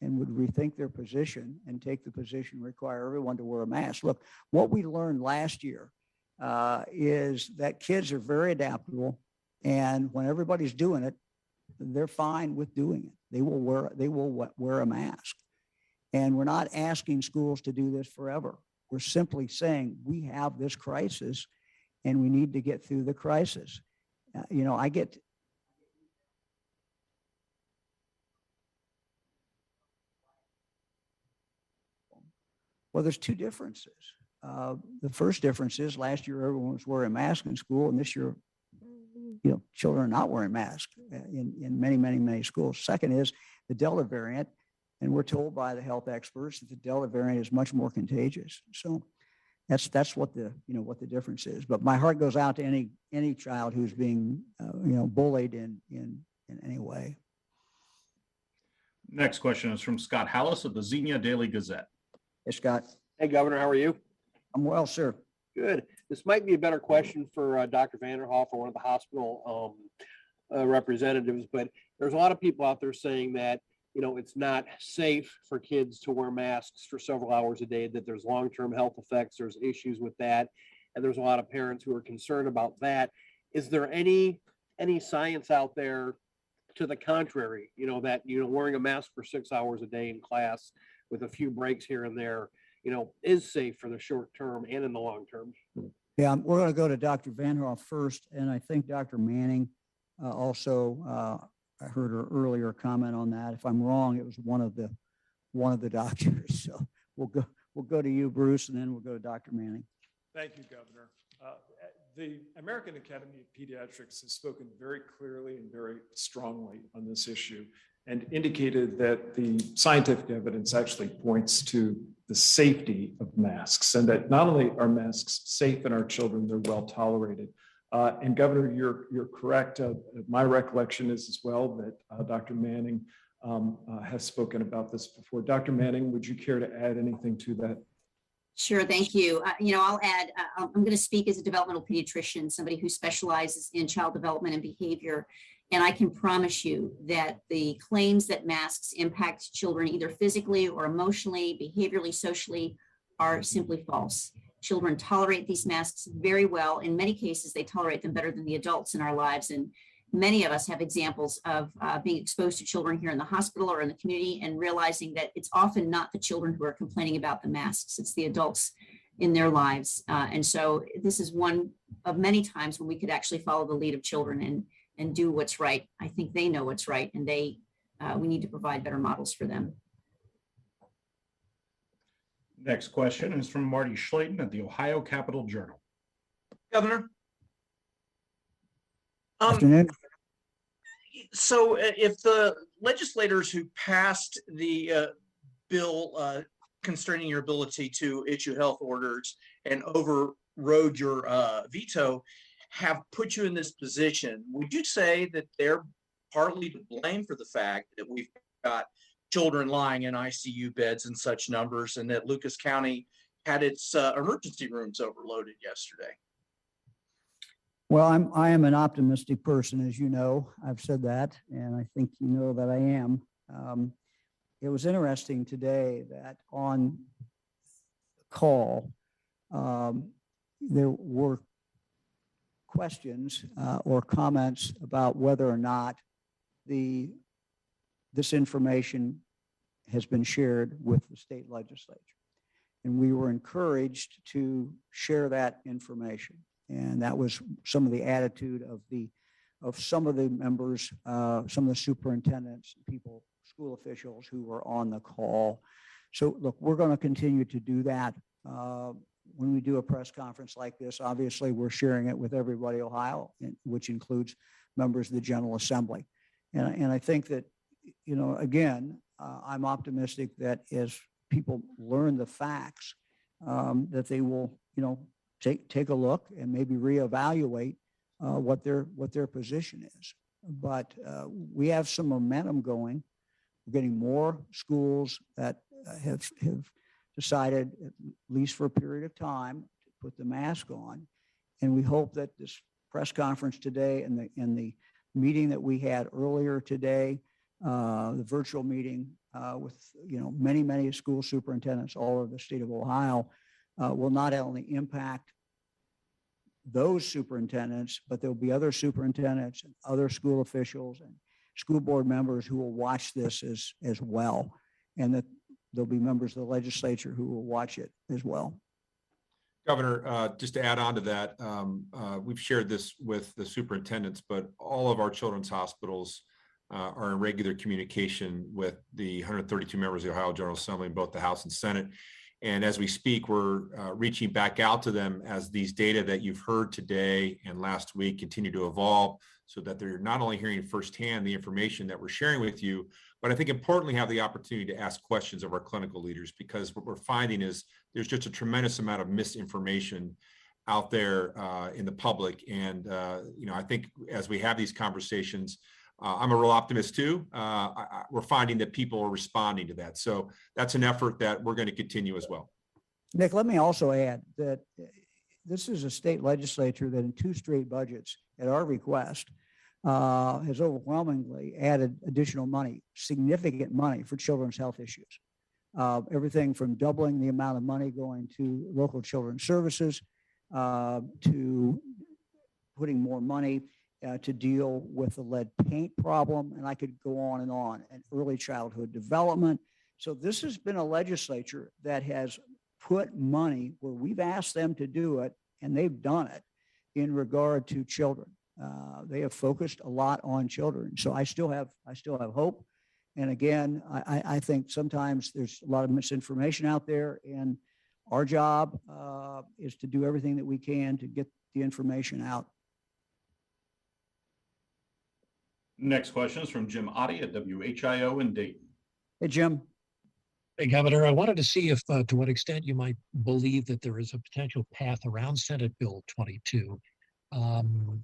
and would rethink their position and take the position, require everyone to wear a mask. Look, what we learned last year is that kids are very adaptable, and when everybody's doing it, they're fine with doing it. They will wear a mask. And we're not asking schools to do this forever. We're simply saying we have this crisis and we need to get through the crisis. Well, there's 2 differences. The first difference is last year everyone was wearing masks in school, and this year, children are not wearing masks in many, many, many schools. Second is the Delta variant, and we're told by the health experts that the Delta variant is much more contagious. So that's what the difference is. But my heart goes out to any child who's being bullied in any way. Next question is from Scott Hallis of the Xenia Daily Gazette. Hey, Scott. Hey, Governor, how are you? I'm well, sir. Good. This might be a better question for Dr. Vanderhoff or one of the hospital representatives, but there's a lot of people out there saying that, it's not safe for kids to wear masks for several hours a day, that there's long-term health effects, there's issues with that, and there's a lot of parents who are concerned about that. Is there any science out there to the contrary, that, wearing a mask for 6 hours a day in class with a few breaks here and there, is safe for the short term and in the long term? Yeah, we're going to go to Dr. Vanderhoff first, and I think Dr. Manning also. I heard her earlier comment on that. If I'm wrong, it was one of the doctors. So we'll go to you, Bruce, and then we'll go to Dr. Manning. Thank you, Governor. The American Academy of Pediatrics has spoken very clearly and very strongly on this issue and indicated that the scientific evidence actually points to the safety of masks, and that not only are masks safe in our children, they're well tolerated. And Governor, you're correct. My recollection is as well that Dr. Manning has spoken about this before. Dr. Manning, would you care to add anything to that? Sure, thank you. I'll add, I'm going to speak as a developmental pediatrician, somebody who specializes in child development and behavior. And I can promise you that the claims that masks impact children either physically or emotionally, behaviorally, socially are simply false. Children tolerate these masks very well. In many cases, they tolerate them better than the adults in our lives. And many of us have examples of being exposed to children here in the hospital or in the community and realizing that it's often not the children who are complaining about the masks, it's the adults in their lives. And so this is one of many times when we could actually follow the lead of children and do what's right. I think they know what's right, and we need to provide better models for them. Next question is from Marty Schlayton at the Ohio Capitol Journal. Governor. Afternoon. So if the legislators who passed the bill constraining your ability to issue health orders and overrode your veto have put you in this position, would you say that they're partly to blame for the fact that we've got children lying in ICU beds in such numbers and that Lucas County had its emergency rooms overloaded yesterday? Well, I am an optimistic person, as you know. I've said that, and I think you know that I am. It was interesting today that on call, there were questions or comments about whether or not this information has been shared with the state legislature. And we were encouraged to share that information. And that was some of the attitude of some of the members, some of the superintendents, people, school officials who were on the call. So look, we're going to continue to do that. When we do a press conference like this, obviously we're sharing it with everybody Ohio, which includes members of the General Assembly. And I think that, again, I'm optimistic that as people learn the facts, that they will, take a look and maybe reevaluate what their position is. But we have some momentum going. We're getting more schools that have decided, at least for a period of time, to put the mask on. And we hope that this press conference today and the meeting that we had earlier today, the virtual meeting with many school superintendents all over the state of Ohio, will not only impact those superintendents, but there'll be other superintendents and other school officials and school board members who will watch this as well. And that there'll be members of the legislature who will watch it as well. Governor, just to add on to that, we've shared this with the superintendents, but all of our children's hospitals are in regular communication with the 132 members of the Ohio General Assembly in both the House and Senate. And as we speak, we're reaching back out to them as these data that you've heard today and last week continue to evolve, so that they're not only hearing firsthand the information that we're sharing with you, but I think importantly have the opportunity to ask questions of our clinical leaders, because what we're finding is there's just a tremendous amount of misinformation out there in the public. And, I think as we have these conversations, I'm a real optimist too. We're finding that people are responding to that. So that's an effort that we're going to continue as well. Nick, let me also add that this is a state legislature that in 2 straight budgets at our request has overwhelmingly added additional money, significant money for children's health issues. Everything from doubling the amount of money going to local children's services to putting more money to deal with the lead paint problem. And I could go on, and early childhood development. So this has been a legislature that has put money where we've asked them to do it, and they've done it in regard to children. They have focused a lot on children. So I still have hope. And again, I think sometimes there's a lot of misinformation out there, and our job is to do everything that we can to get the information out. Next question is from Jim Oddie at WHIO in Dayton. Hey, Jim. Hey, Governor, I wanted to see if to what extent you might believe that there is a potential path around Senate Bill 22.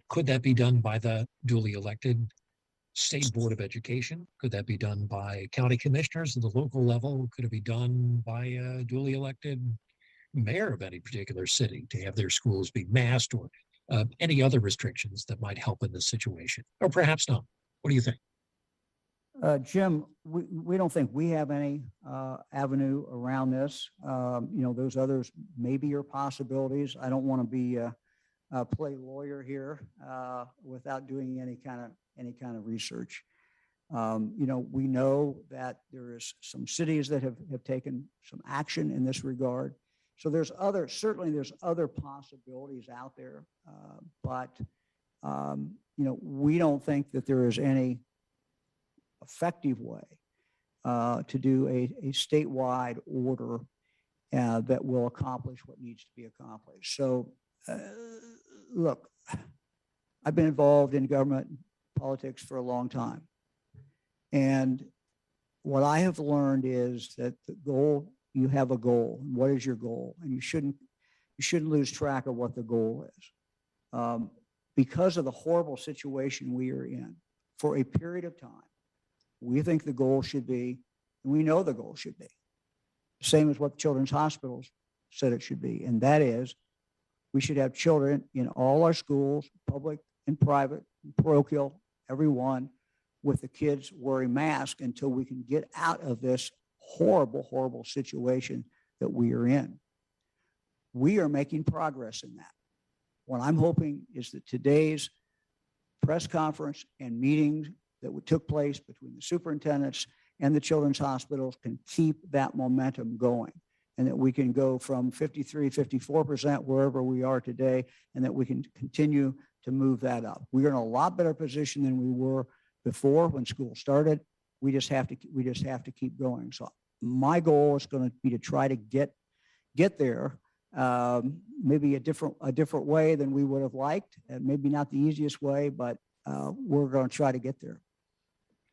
Could that be done by the duly elected State Board of Education? Could that be done by county commissioners at the local level? Could it be done by a duly elected mayor of any particular city to have their schools be masked, or any other restrictions that might help in this situation? Or perhaps not. What do you think? Jim, we don't think we have any avenue around this. Those others maybe are possibilities. I don't want to be play lawyer here without doing any kind of research. We know that there is some cities that have taken some action in this regard. So certainly there's other possibilities out there, but we don't think that there is any effective way to do a statewide order that will accomplish what needs to be accomplished. So look, I've been involved in government politics for a long time. And what I have learned is that you have a goal. What is your goal? And you shouldn't lose track of what the goal is. Because of the horrible situation we are in, for a period of time, we think the goal should be, and we know the goal should be, the same as what children's hospitals said it should be. And that is, we should have children in all our schools, public and private, parochial, everyone, with the kids wearing masks until we can get out of this horrible, horrible situation that we are in. We are making progress in that. What I'm hoping is that today's press conference and meetings that took place between the superintendents and the children's hospitals can keep that momentum going, and that we can go from 53, 54% wherever we are today, and that we can continue to move that up. We're in a lot better position than we were before when school started. We just have to keep going. So my goal is going to be to try to get there, maybe a different way than we would have liked, maybe not the easiest way, but we're going to try to get there.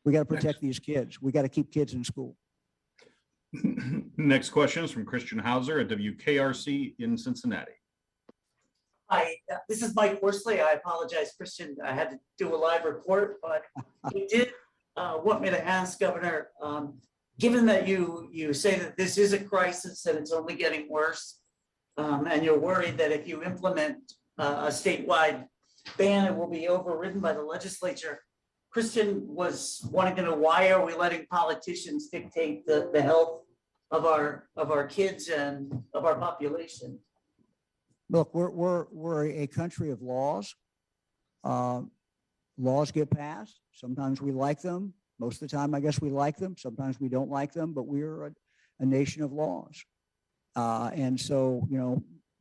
We got to protect these kids. We got to keep kids in school. Next question is from Christian Hauser at WKRC in Cincinnati. Hi, this is Mike Horsley. I apologize, Christian. I had to do a live report, but you did want me to ask, Governor, given that you say that this is a crisis and it's only getting worse, and you're worried that if you implement a statewide ban, it will be overridden by the legislature. Christian was wanting to know, why are we letting politicians dictate the health of our kids and of our population? Look, we're a country of laws. Laws get passed. Sometimes we like them. Most of the time, I guess we like them. Sometimes we don't like them, but we're a nation of laws. And so,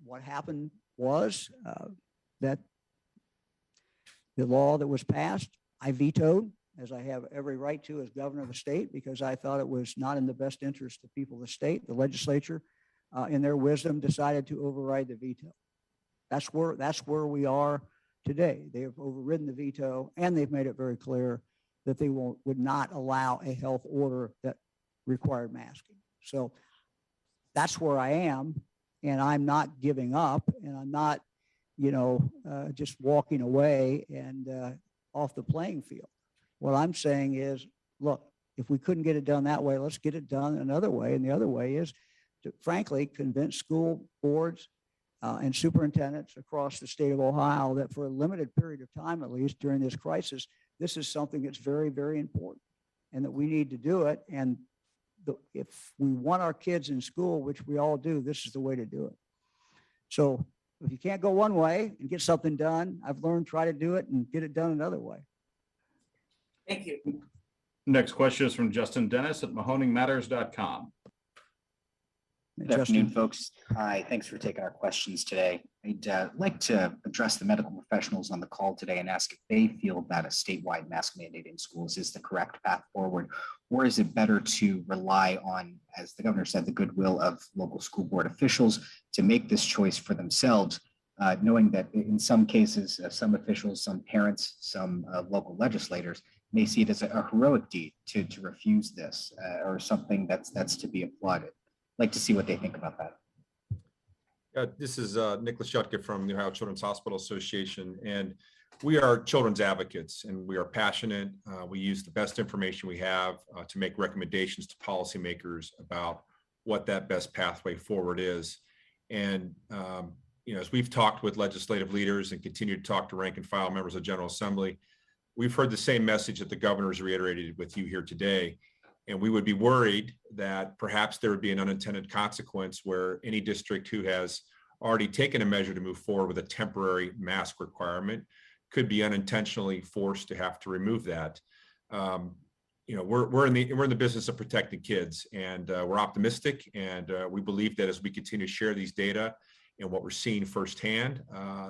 what happened was that the law that was passed, I vetoed, as I have every right to as governor of the state, because I thought it was not in the best interest of people of the state. The legislature, in their wisdom, decided to override the veto. That's where we are today. They have overridden the veto, and they've made it very clear that they would not allow a health order that required masking. So that's where I am, and I'm not giving up, and I'm not, just walking away and off the playing field. What I'm saying is, look, if we couldn't get it done that way, let's get it done another way. And the other way is to, frankly, convince school boards and superintendents across the state of Ohio that for a limited period of time, at least during this crisis, this is something that's very, very important, and that we need to do it. And if we want our kids in school, which we all do, this is the way to do it. So if you can't go one way and get something done, I've learned, try to do it and get it done another way. Thank you. Next question is from Justin Dennis at mahoningmatters.com. Good afternoon, folks. Hi, thanks for taking our questions today. I'd like to address the medical professionals on the call today and ask if they feel that a statewide mask mandate in schools is the correct path forward, or is it better to rely on, as the governor said, the goodwill of local school board officials to make this choice for themselves, knowing that in some cases, some officials, some parents, some local legislators may see it as a heroic deed to refuse this or something that's to be applauded. Like to see what they think about that. This is Nicholas Shutka from the Ohio Children's Hospital Association. And we are children's advocates and we are passionate. We use the best information we have to make recommendations to policymakers about what that best pathway forward is. And, as we've talked with legislative leaders and continue to talk to rank and file members of the General Assembly, we've heard the same message that the governor's reiterated with you here today. And we would be worried that perhaps there would be an unintended consequence where any district who has already taken a measure to move forward with a temporary mask requirement could be unintentionally forced to have to remove that. We're in the business of protecting kids, and we're optimistic, and we believe that as we continue to share these data and what we're seeing firsthand,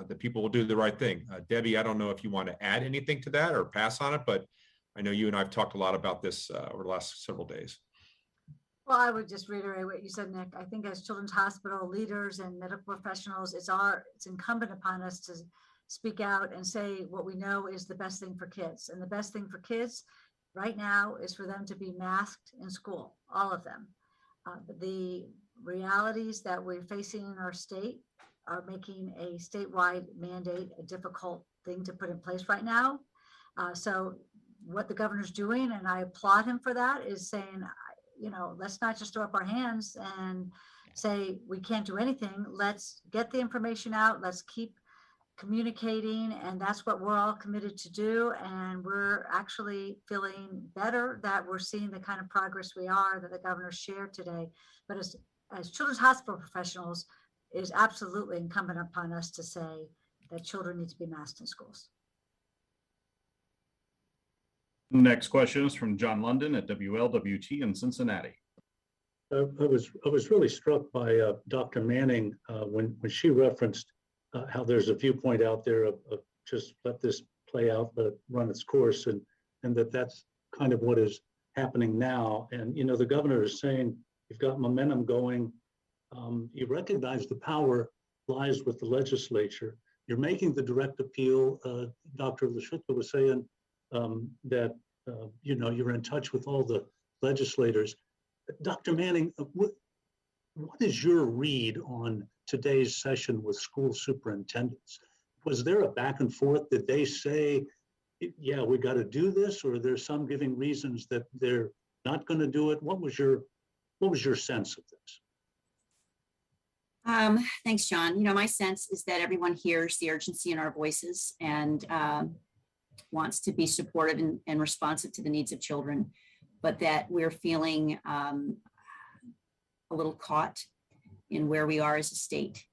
that people will do the right thing. Debbie, I don't know if you want to add anything to that or pass on it, but I know you and I have talked a lot about this over the last several days. Well, I would just reiterate what you said, Nick. I think as children's hospital leaders and medical professionals, it's incumbent upon us to speak out and say what we know is the best thing for kids. And the best thing for kids right now is for them to be masked in school, all of them. The realities that we're facing in our state are making a statewide mandate a difficult thing to put in place right now. So what the governor's doing, and I applaud him for that, is saying, let's not just throw up our hands and say we can't do anything. Let's get the information out. Let's keep communicating. And that's what we're all committed to do. And we're actually feeling better that we're seeing the kind of progress we are that the governor shared today. But as children's hospital professionals, it is absolutely incumbent upon us to say that children need to be masked in schools. Next question is from John London at WLWT in Cincinnati. I was really struck by Dr. Manning when she referenced how there's a viewpoint out there of just let this play out, let it run its course, and that's kind of what is happening now. And the governor is saying you've got momentum going. You recognize the power lies with the legislature. You're making the direct appeal. Dr. LaShutta was saying that you're in touch with all the legislators. Dr. Manning, what is your read on today's session with school superintendents? Was there a back and forth? Did they say, yeah, we got to do this, or there's some giving reasons that they're not going to do it? What was your sense of this? Thanks, John. My sense is that everyone hears the urgency in our voices and wants to be supportive and responsive to the needs of children, but that we're feeling a little caught in where we are as a state.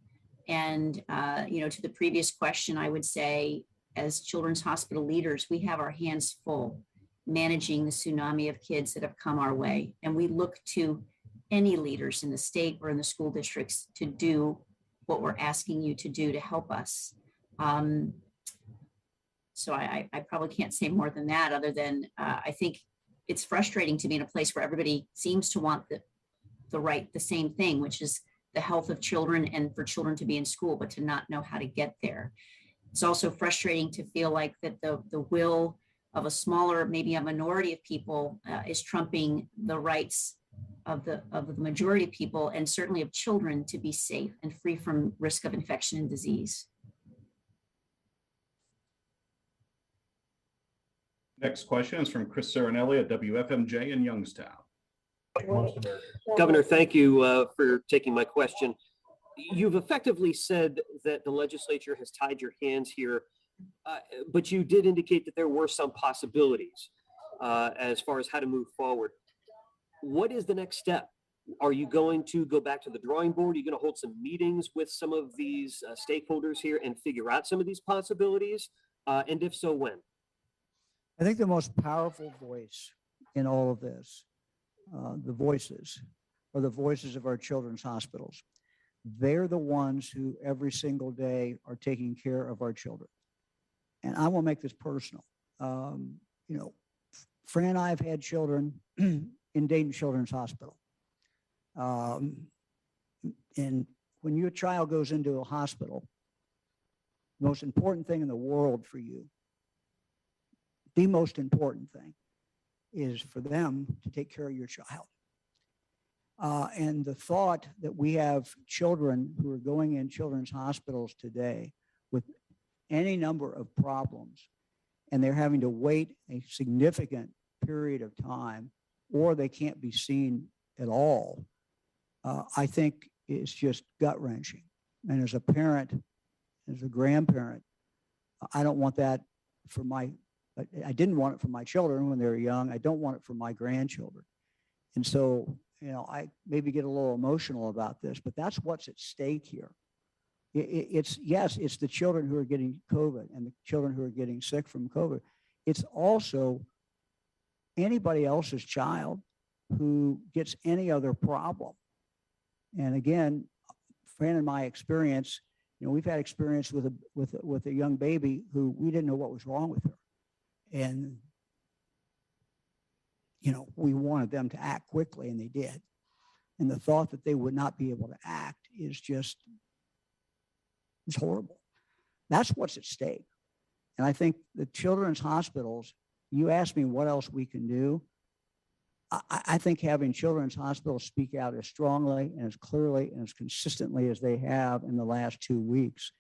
And, to the previous question, I would say, as children's hospital leaders, we have our hands full managing the tsunami of kids that have come our way. And we look to any leaders in the state or in the school districts to do what we're asking you to do to help us. So I probably can't say more than that, other than I think it's frustrating to be in a place where everybody seems to want the same thing, which is the health of children and for children to be in school, but to not know how to get there. It's also frustrating to feel like that the will of a smaller, maybe a minority of people is trumping the rights of the majority of people, and certainly of children, to be safe and free from risk of infection and disease. Next question is from Chris Serenelli at WFMJ in Youngstown. Governor, thank you for taking my question. You've effectively said that the legislature has tied your hands here, but you did indicate that there were some possibilities as far as how to move forward. What is the next step? Are you going to go back to the drawing board? Are you going to hold some meetings with some of these stakeholders here and figure out some of these possibilities? And if so, when? I think the most powerful voice in all of this, the voices, are the voices of our children's hospitals. They're the ones who every single day are taking care of our children. And I will make this personal. Fran and I have had children in Dayton Children's Hospital. And when your child goes into a hospital, the most important thing in the world for you, the most important thing, is for them to take care of your child. And the thought that we have children who are going in children's hospitals today with any number of problems, and they're having to wait a significant period of time, or they can't be seen at all, I think it's just gut wrenching. And as a parent, as a grandparent, I don't want that for I didn't want it for my children when they were young. I don't want it for my grandchildren. And so, I maybe get a little emotional about this, but that's what's at stake here. It's the children who are getting COVID and the children who are getting sick from COVID. It's also anybody else's child who gets any other problem. And again, Fran and my experience, we've had experience with a young baby who we didn't know what was wrong with her. And, we wanted them to act quickly, and they did. And the thought that they would not be able to act is it's horrible. That's what's at stake. And I think the children's hospitals, you asked me what else we can do. I think having children's hospitals speak out as strongly and as clearly and as consistently as they have in the last 2 weeks,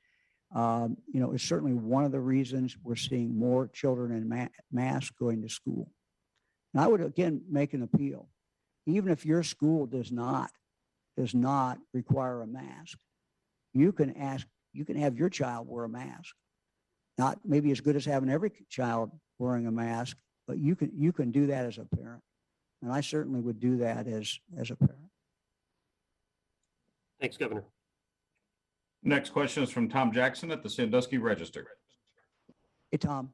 is certainly one of the reasons we're seeing more children in masks going to school. And I would again make an appeal. Even if your school does not require a mask, you can have your child wear a mask. Not maybe as good as having every child wearing a mask, but you can do that as a parent. And I certainly would do that as a parent. Thanks, Governor. Next question is from Tom Jackson at the Sandusky Register. Hey, Tom.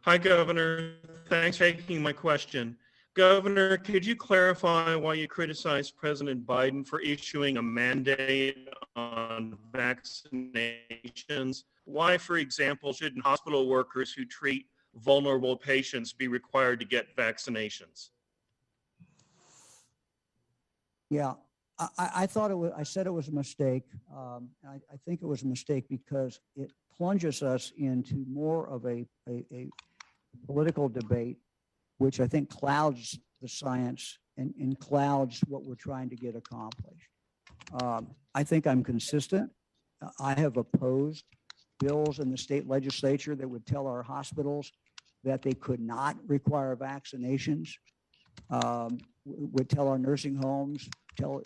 Hi, Governor. Thanks for taking my question. Governor, could you clarify why you criticized President Biden for issuing a mandate on vaccinations? Why, for example, shouldn't hospital workers who treat vulnerable patients be required to get vaccinations? Yeah, I thought I said it was a mistake. I think it was a mistake because it plunges us into more of a political debate, which I think clouds the science and clouds what we're trying to get accomplished. I think I'm consistent. I have opposed bills in the state legislature that would tell our hospitals that they could not require vaccinations, would tell our nursing homes, tell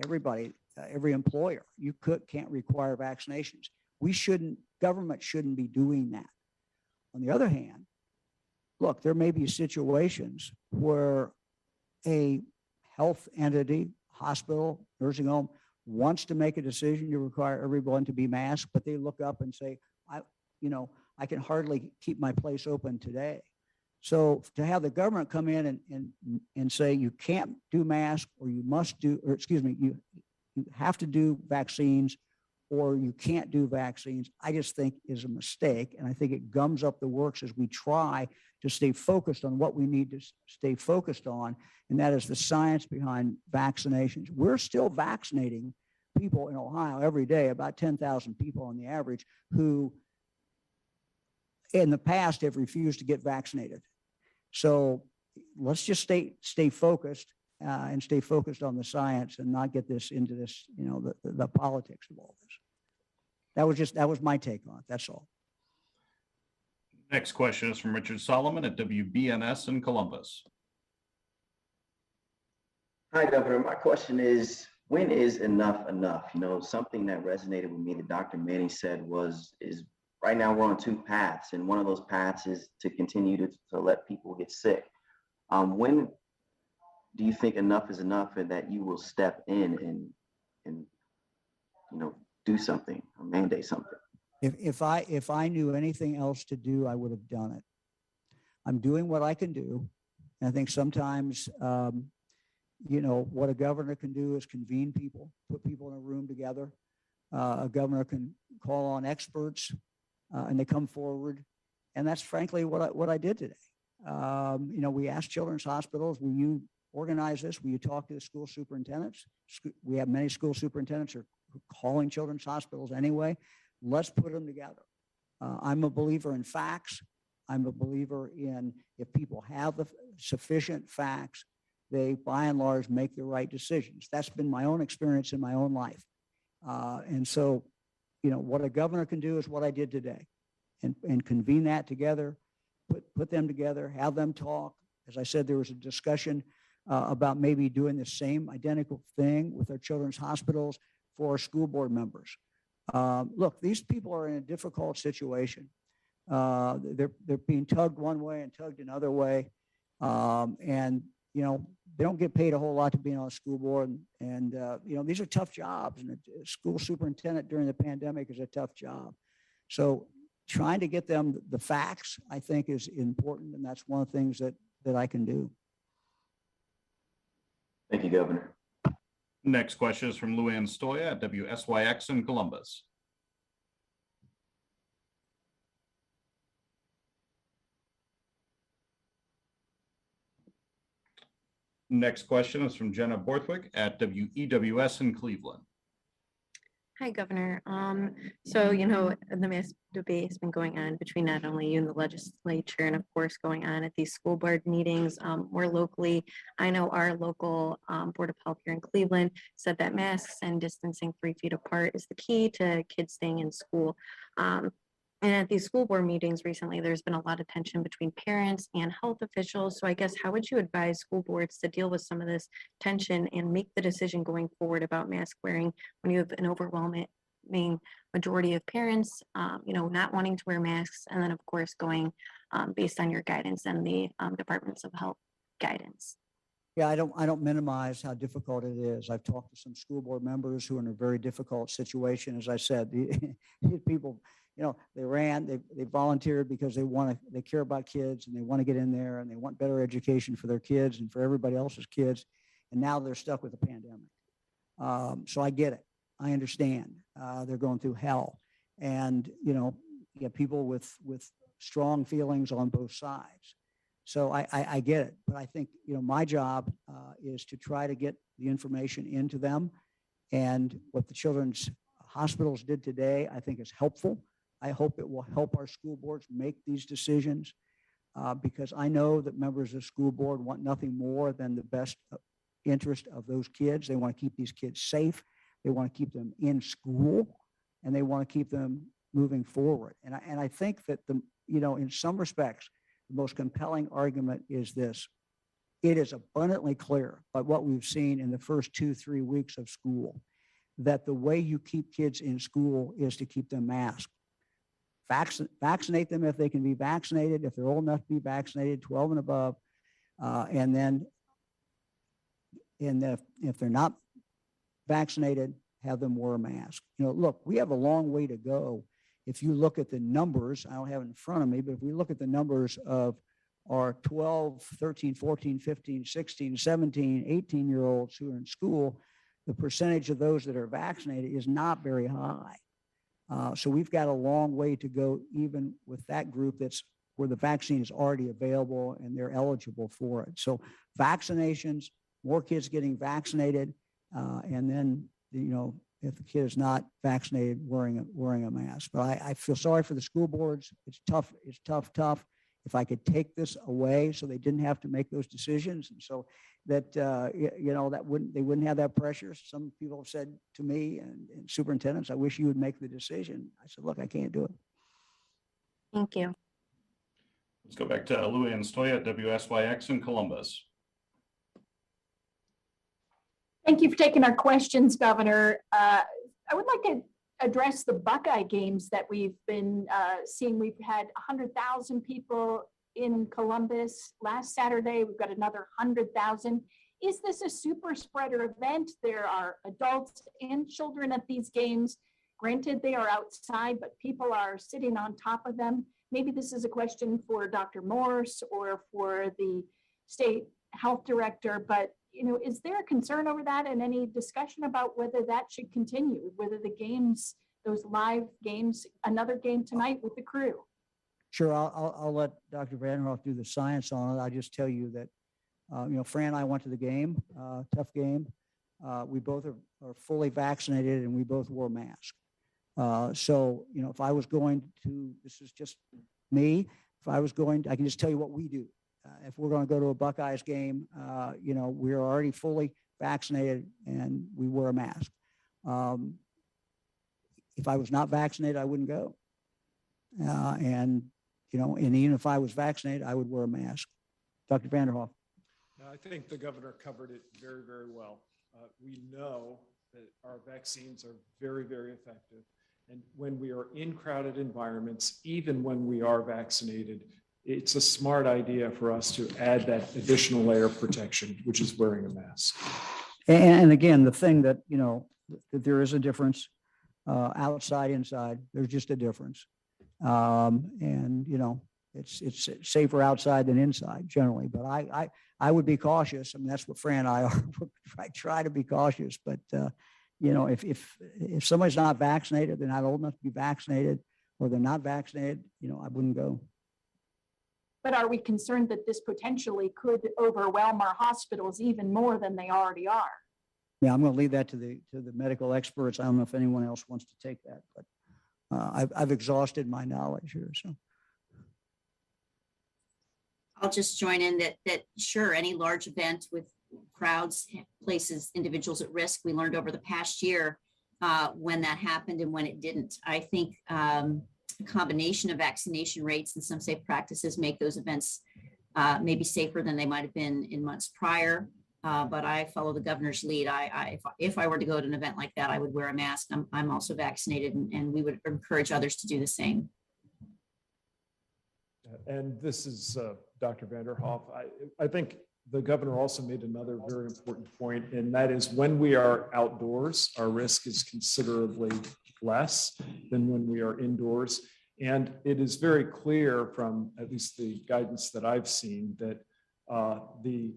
everybody, every employer, you can't require vaccinations. Government shouldn't be doing that. On the other hand, look, there may be situations where a health entity, hospital, nursing home, wants to make a decision to require everyone to be masked, but they look up and say, I can hardly keep my place open today. So to have the government come in and say you can't do masks, or you have to do vaccines, or you can't do vaccines, I just think is a mistake. And I think it gums up the works as we try to stay focused on what we need to stay focused on, and that is the science behind vaccinations. We're still vaccinating people in Ohio every day, about 10,000 people on the average, who in the past have refused to get vaccinated. So let's just stay focused and stay focused on the science and not get this into this, the politics of all this. That was my take on it. That's all. Next question is from Richard Solomon at WBNS in Columbus. Hi, Governor. My question is, when is enough enough? Something that resonated with me that Dr. Manning said is right now we're on two paths, and one of those paths is to continue to let people get sick. When do you think enough is enough, and that you will step in and do something or mandate something? If I knew anything else to do, I would have done it. I'm doing what I can do. And I think sometimes, what a governor can do is convene people, put people in a room together. A governor can call on experts and they come forward. And that's frankly what I did today. We asked children's hospitals, will you organize this? Will you talk to the school superintendents? We have many school superintendents are calling children's hospitals anyway. Let's put them together. I'm a believer in facts. I'm a believer in if people have the sufficient facts, they by and large make the right decisions. That's been my own experience in my own life. And so, what a governor can do is what I did today. and convene that together, put them together, have them talk. As I said, there was a discussion about maybe doing the same identical thing with our children's hospitals for our school board members. Look, these people are in a difficult situation. They're being tugged one way and tugged another way. And, you know, they don't get paid a whole lot to be on a school board. And you know, these are tough jobs. And a school superintendent during the pandemic is a tough job. So trying to get them the facts, I think, is important. And that's one of the things that I can do. Thank you, Governor. Next question is from Luann Stoya at WSYX in Columbus. Next question is from Jenna Borthwick at WEWS in Cleveland. Hi, Governor. So, you know, the mass debate has been going on between not only you and the legislature and, of course, going on at these school board meetings more locally. I know our local Board of Health here in Cleveland said that masks and distancing 3 feet apart is the key to kids staying in school. And at these school board meetings recently, there's been a lot of tension between parents and health officials. So I guess how would you advise school boards to deal with some of this tension and make the decision going forward about mask wearing when you have an overwhelming majority of parents, you know, not wanting to wear masks, and then of course going based on your guidance and the Departments of Health guidance? Yeah, I don't minimize how difficult it is. I've talked to some school board members who are in a very difficult situation. As I said, these people, you know, they volunteered because they care about kids and they want to get in there and they want better education for their kids and for everybody else's kids. And now they're stuck with the pandemic. So I get it. I understand. They're going through hell. And, you know, you have people with strong feelings on both sides. So I get it. But I think, you know, my job is to try to get the information into them. And what the children's hospitals did today, I think is helpful. I hope it will help our school boards make these decisions because I know that members of the school board want nothing more than the best interest of those kids. They want to keep these kids safe. They want to keep them in school and they want to keep them moving forward. And I think that you know, in some respects, the most compelling argument is this. It is abundantly clear by what we've seen in the first 2-3 weeks of school that the way you keep kids in school is to keep them masked. Vaccinate them if they can be vaccinated, if they're old enough to be vaccinated, 12 and above. And then if they're not vaccinated, have them wear a mask. You know, look, we have a long way to go. If you look at the numbers, I don't have it in front of me, but if we look at the numbers of our 12, 13, 14, 15, 16, 17, 18-year-olds who are in school, the percentage of those that are vaccinated is not very high. So we've got a long way to go, even with that group that's where the vaccine is already available and they're eligible for it. So vaccinations, more kids getting vaccinated, and then, you know, if the kid is not vaccinated, wearing a mask. But I feel sorry for the school boards. It's tough. It's tough. If I could take this away so they didn't have to make those decisions, and so that you know, they wouldn't have that pressure. Some people have said to me and superintendents, I wish you would make the decision. I said, look, I can't do it. Thank you. Let's go back to Luann Stoya at WSYX in Columbus. Thank you for taking our questions, Governor. I would like to address the Buckeye games that we've been seeing. We've had 100,000 people in Columbus. Last Saturday, we've got another 100,000. Is this a super spreader event? There are adults and children at these games. Granted, they are outside, but people are sitting on top of them. Maybe this is a question for Dr. Morse or for the state health director, but you know, is there a concern over that and any discussion about whether that should continue, whether the games, those live games, another game tonight with the crew? Sure, I'll let Dr. Vanderhoff do the science on it. I just tell you that, you know, Fran and I went to the game, tough game. We both are fully vaccinated and we both wore masks. So, you know, if I was going to, this is just me, if I was going to, I can just tell you what we do. If we're going to go to a Buckeyes game, you know, we're already fully vaccinated and we wear a mask. If I was not vaccinated, I wouldn't go. And, and even if I was vaccinated, I would wear a mask. Dr. Vanderhoff. I think the governor covered it very, very well. We know that our vaccines are very, very effective. And when we are in crowded environments, even when we are vaccinated, it's a smart idea for us to add that additional layer of protection, which is wearing a mask. And again, the thing that, that there is a difference outside, inside, there's just a difference. And, it's safer outside than inside generally, but I would be cautious. I mean, that's what Fran and I are. I try to be cautious, but, if somebody's not vaccinated, they're not old enough to be vaccinated, or they're not vaccinated, I wouldn't go. But are we concerned that this potentially could overwhelm our hospitals even more than they already are? Yeah, I'm going to leave that to the medical experts. I don't know if anyone else wants to take that, but I've exhausted my knowledge here. So I'll just join in that sure, any large event with crowds places individuals at risk. We learned over the past year when that happened and when it didn't. I think a combination of vaccination rates and some safe practices make those events maybe safer than they might have been in months prior. But I follow the governor's lead. If I were to go to an event like that, I would wear a mask. I'm also vaccinated, and we would encourage others to do the same. And this is Dr. Vanderhoff. I think the governor also made another very important point, and that is when we are outdoors, our risk is considerably less than when we are indoors. And it is very clear from at least the guidance that I've seen that the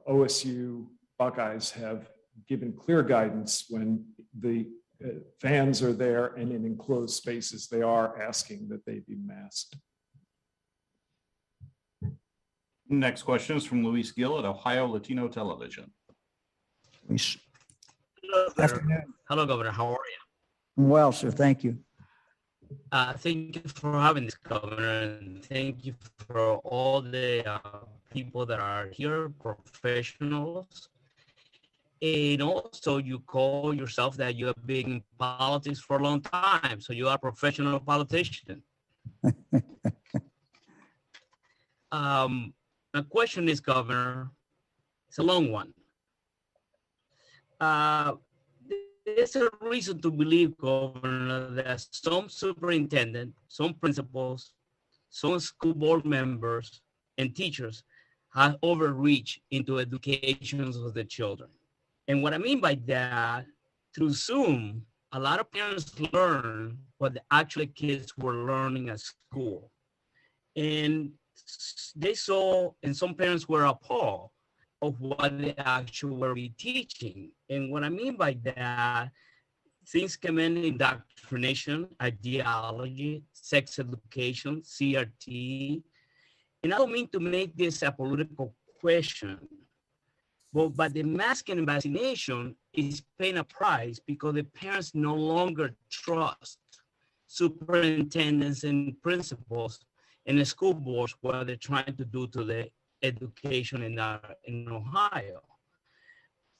OSU Buckeyes have given clear guidance when the fans are there and in enclosed spaces, they are asking that they be masked. Next question is from Luis Gill at Ohio Latino Television. Luis. Hello, Governor. How are you? Well, sir, thank you. Thank you for having this, Governor, and thank you for all the people that are here, professionals. And also, you call yourself that you have been in politics for a long time, so you are a professional politician. My question is, Governor, it's a long one. There's a reason to believe, Governor, that some superintendent, some principals, some school board members, and teachers have overreached into educations of the children. And what I mean by that, through Zoom, a lot of parents learn what the actual kids were learning at school. And they saw, and some parents were appalled of what they actually were teaching. And what I mean by that, things come in indoctrination, ideology, sex education, CRT. And I don't mean to make this a political question, but the masking and vaccination is paying a price because the parents no longer trust superintendents and principals and the school boards what they're trying to do to the education in Ohio.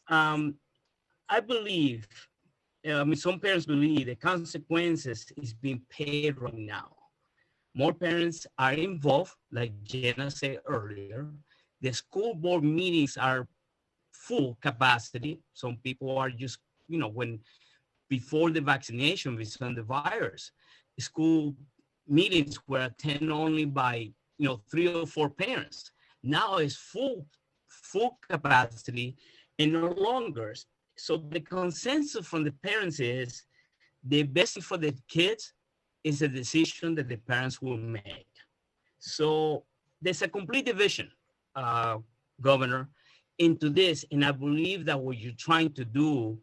I believe, some parents believe the consequences is being paid right now. More parents are involved, like Jenna said earlier. The school board meetings are full capacity. Some people are just, before the vaccination, with the virus, school meetings were attended only by, 3 or 4 parents. Now it's full capacity and no longer. So the consensus from the parents is the best thing for the kids is a decision that the parents will make. So there's a complete division, Governor, into this. And I believe that what you're trying to do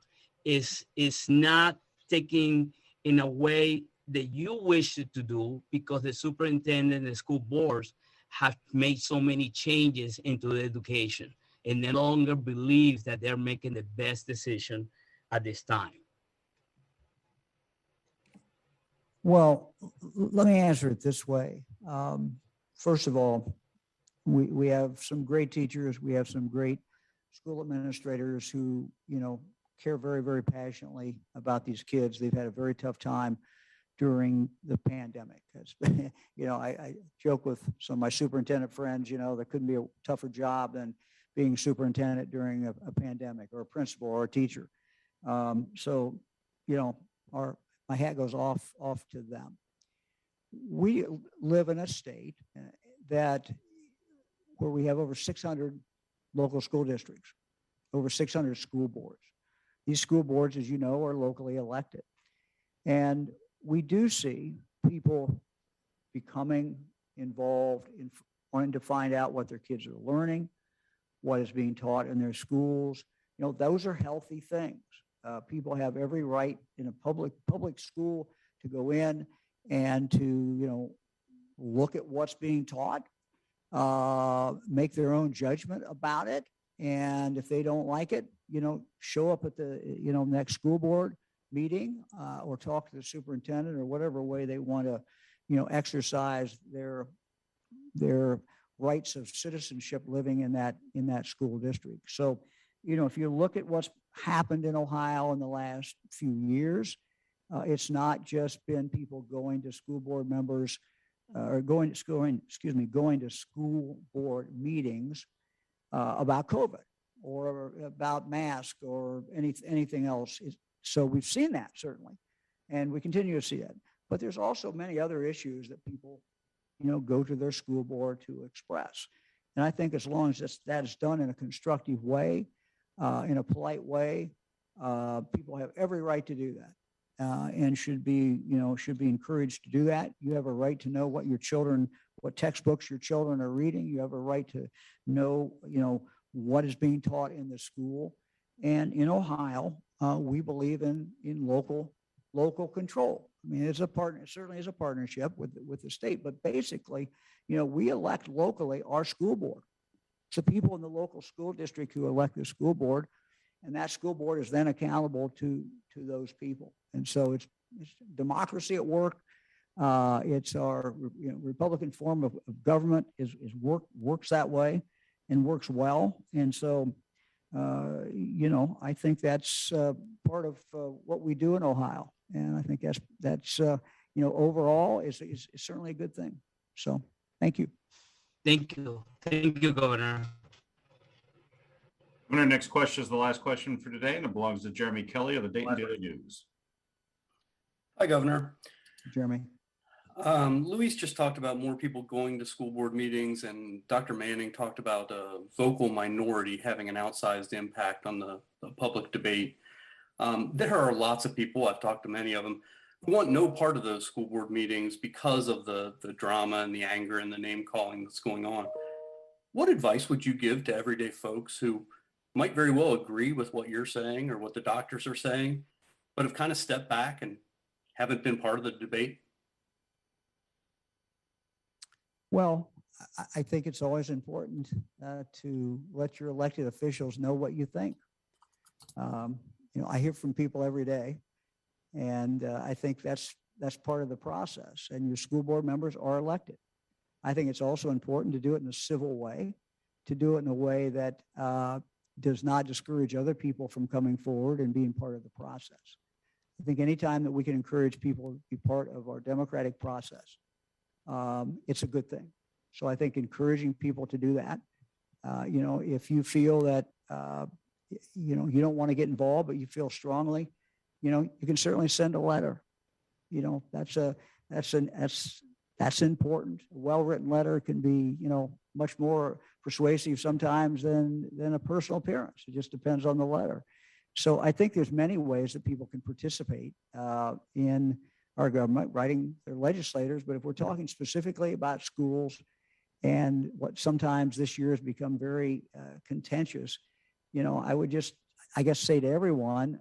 is not taking in a way that you wish it to do, because the superintendent and the school boards have made so many changes into the education and no longer believe that they're making the best decision at this time. Well, let me answer it this way. First of all, we have some great teachers. We have some great school administrators who, care very, very passionately about these kids. They've had a very tough time during the pandemic. I joke with some of my superintendent friends, there couldn't be a tougher job than being superintendent during a pandemic, or a principal or a teacher. So, my hat goes off to them. We live in a state where we have over 600 local school districts, over 600 school boards. These school boards, as you know, are locally elected. And we do see people becoming involved in wanting to find out what their kids are learning, what is being taught in their schools. Those are healthy things. People have every right in a public school to go in and to, look at what's being taught, make their own judgment about it. And if they don't like it, show up at the, next school board meeting, or talk to the superintendent, or whatever way they want to, exercise their rights of citizenship living in that school district. So, if you look at what's happened in Ohio in the last few years, it's not just been people going to school board members, or going to school board meetings about COVID, or about masks, or anything else. So we've seen that, certainly, and we continue to see that. But there's also many other issues that people, go to their school board to express. And I think as long as that is done in a constructive way, in a polite way, people have every right to do that, and should be encouraged to do that. You have a right to know what textbooks your children are reading. You have a right to know, what is being taught in the school. And in Ohio, we believe in local control. I mean, it certainly is a partnership with the state, but basically, we elect locally our school board. It's the people in the local school district who elect the school board, and that school board is then accountable to those people. And so it's democracy at work. It's our Republican form of government works that way and works well. And so, I think that's part of what we do in Ohio. And I think that's overall is certainly a good thing. So thank you. Thank you. Thank you, Governor. Our next question is the last question for today, and it belongs to Jeremy Kelly of the Dayton Daily News. Hi, Governor. Jeremy. Luis just talked about more people going to school board meetings, and Dr. Manning talked about a vocal minority having an outsized impact on the public debate. There are lots of people, I've talked to many of them, who want no part of those school board meetings because of the drama and the anger and the name calling that's going on. What advice would you give to everyday folks who might very well agree with what you're saying or what the doctors are saying, but have kind of stepped back and haven't been part of the debate? Well, I think it's always important to let your elected officials know what you think. I hear from people every day, and I think that's part of the process. And your school board members are elected. I think it's also important to do it in a civil way, to do it in a way that does not discourage other people from coming forward and being part of the process. I think anytime that we can encourage people to be part of our democratic process, it's a good thing. So I think encouraging people to do that, if you feel that, you don't want to get involved, but you feel strongly, you can certainly send a letter. That's important. A well-written letter can be, much more persuasive sometimes than a personal appearance. It just depends on the letter. So I think there's many ways that people can participate in our government, writing their legislators. But if we're talking specifically about schools and what sometimes this year has become very contentious, I would just, say to everyone,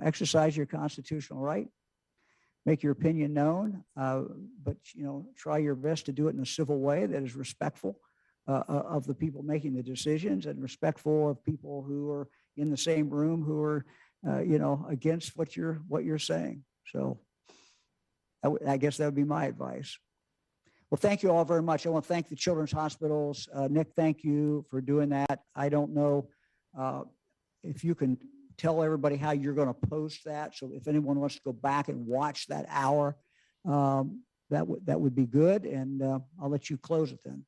exercise your constitutional right, make your opinion known, but, try your best to do it in a civil way that is respectful of the people making the decisions and respectful of people who are in the same room who are, against what you're saying. So I guess that would be my advice. Well, thank you all very much. I want to thank the Children's Hospitals. Nick, thank you for doing that. I don't know if you can tell everybody how you're going to post that. So if anyone wants to go back and watch that hour, that would be good. And I'll let you close it then.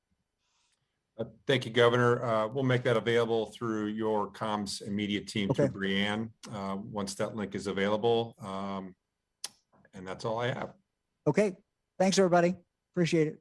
Thank you, Governor. We'll make that available through your comms and media team through Okay. Brianne once that link is available. And that's all I have. Okay. Thanks, everybody. Appreciate it.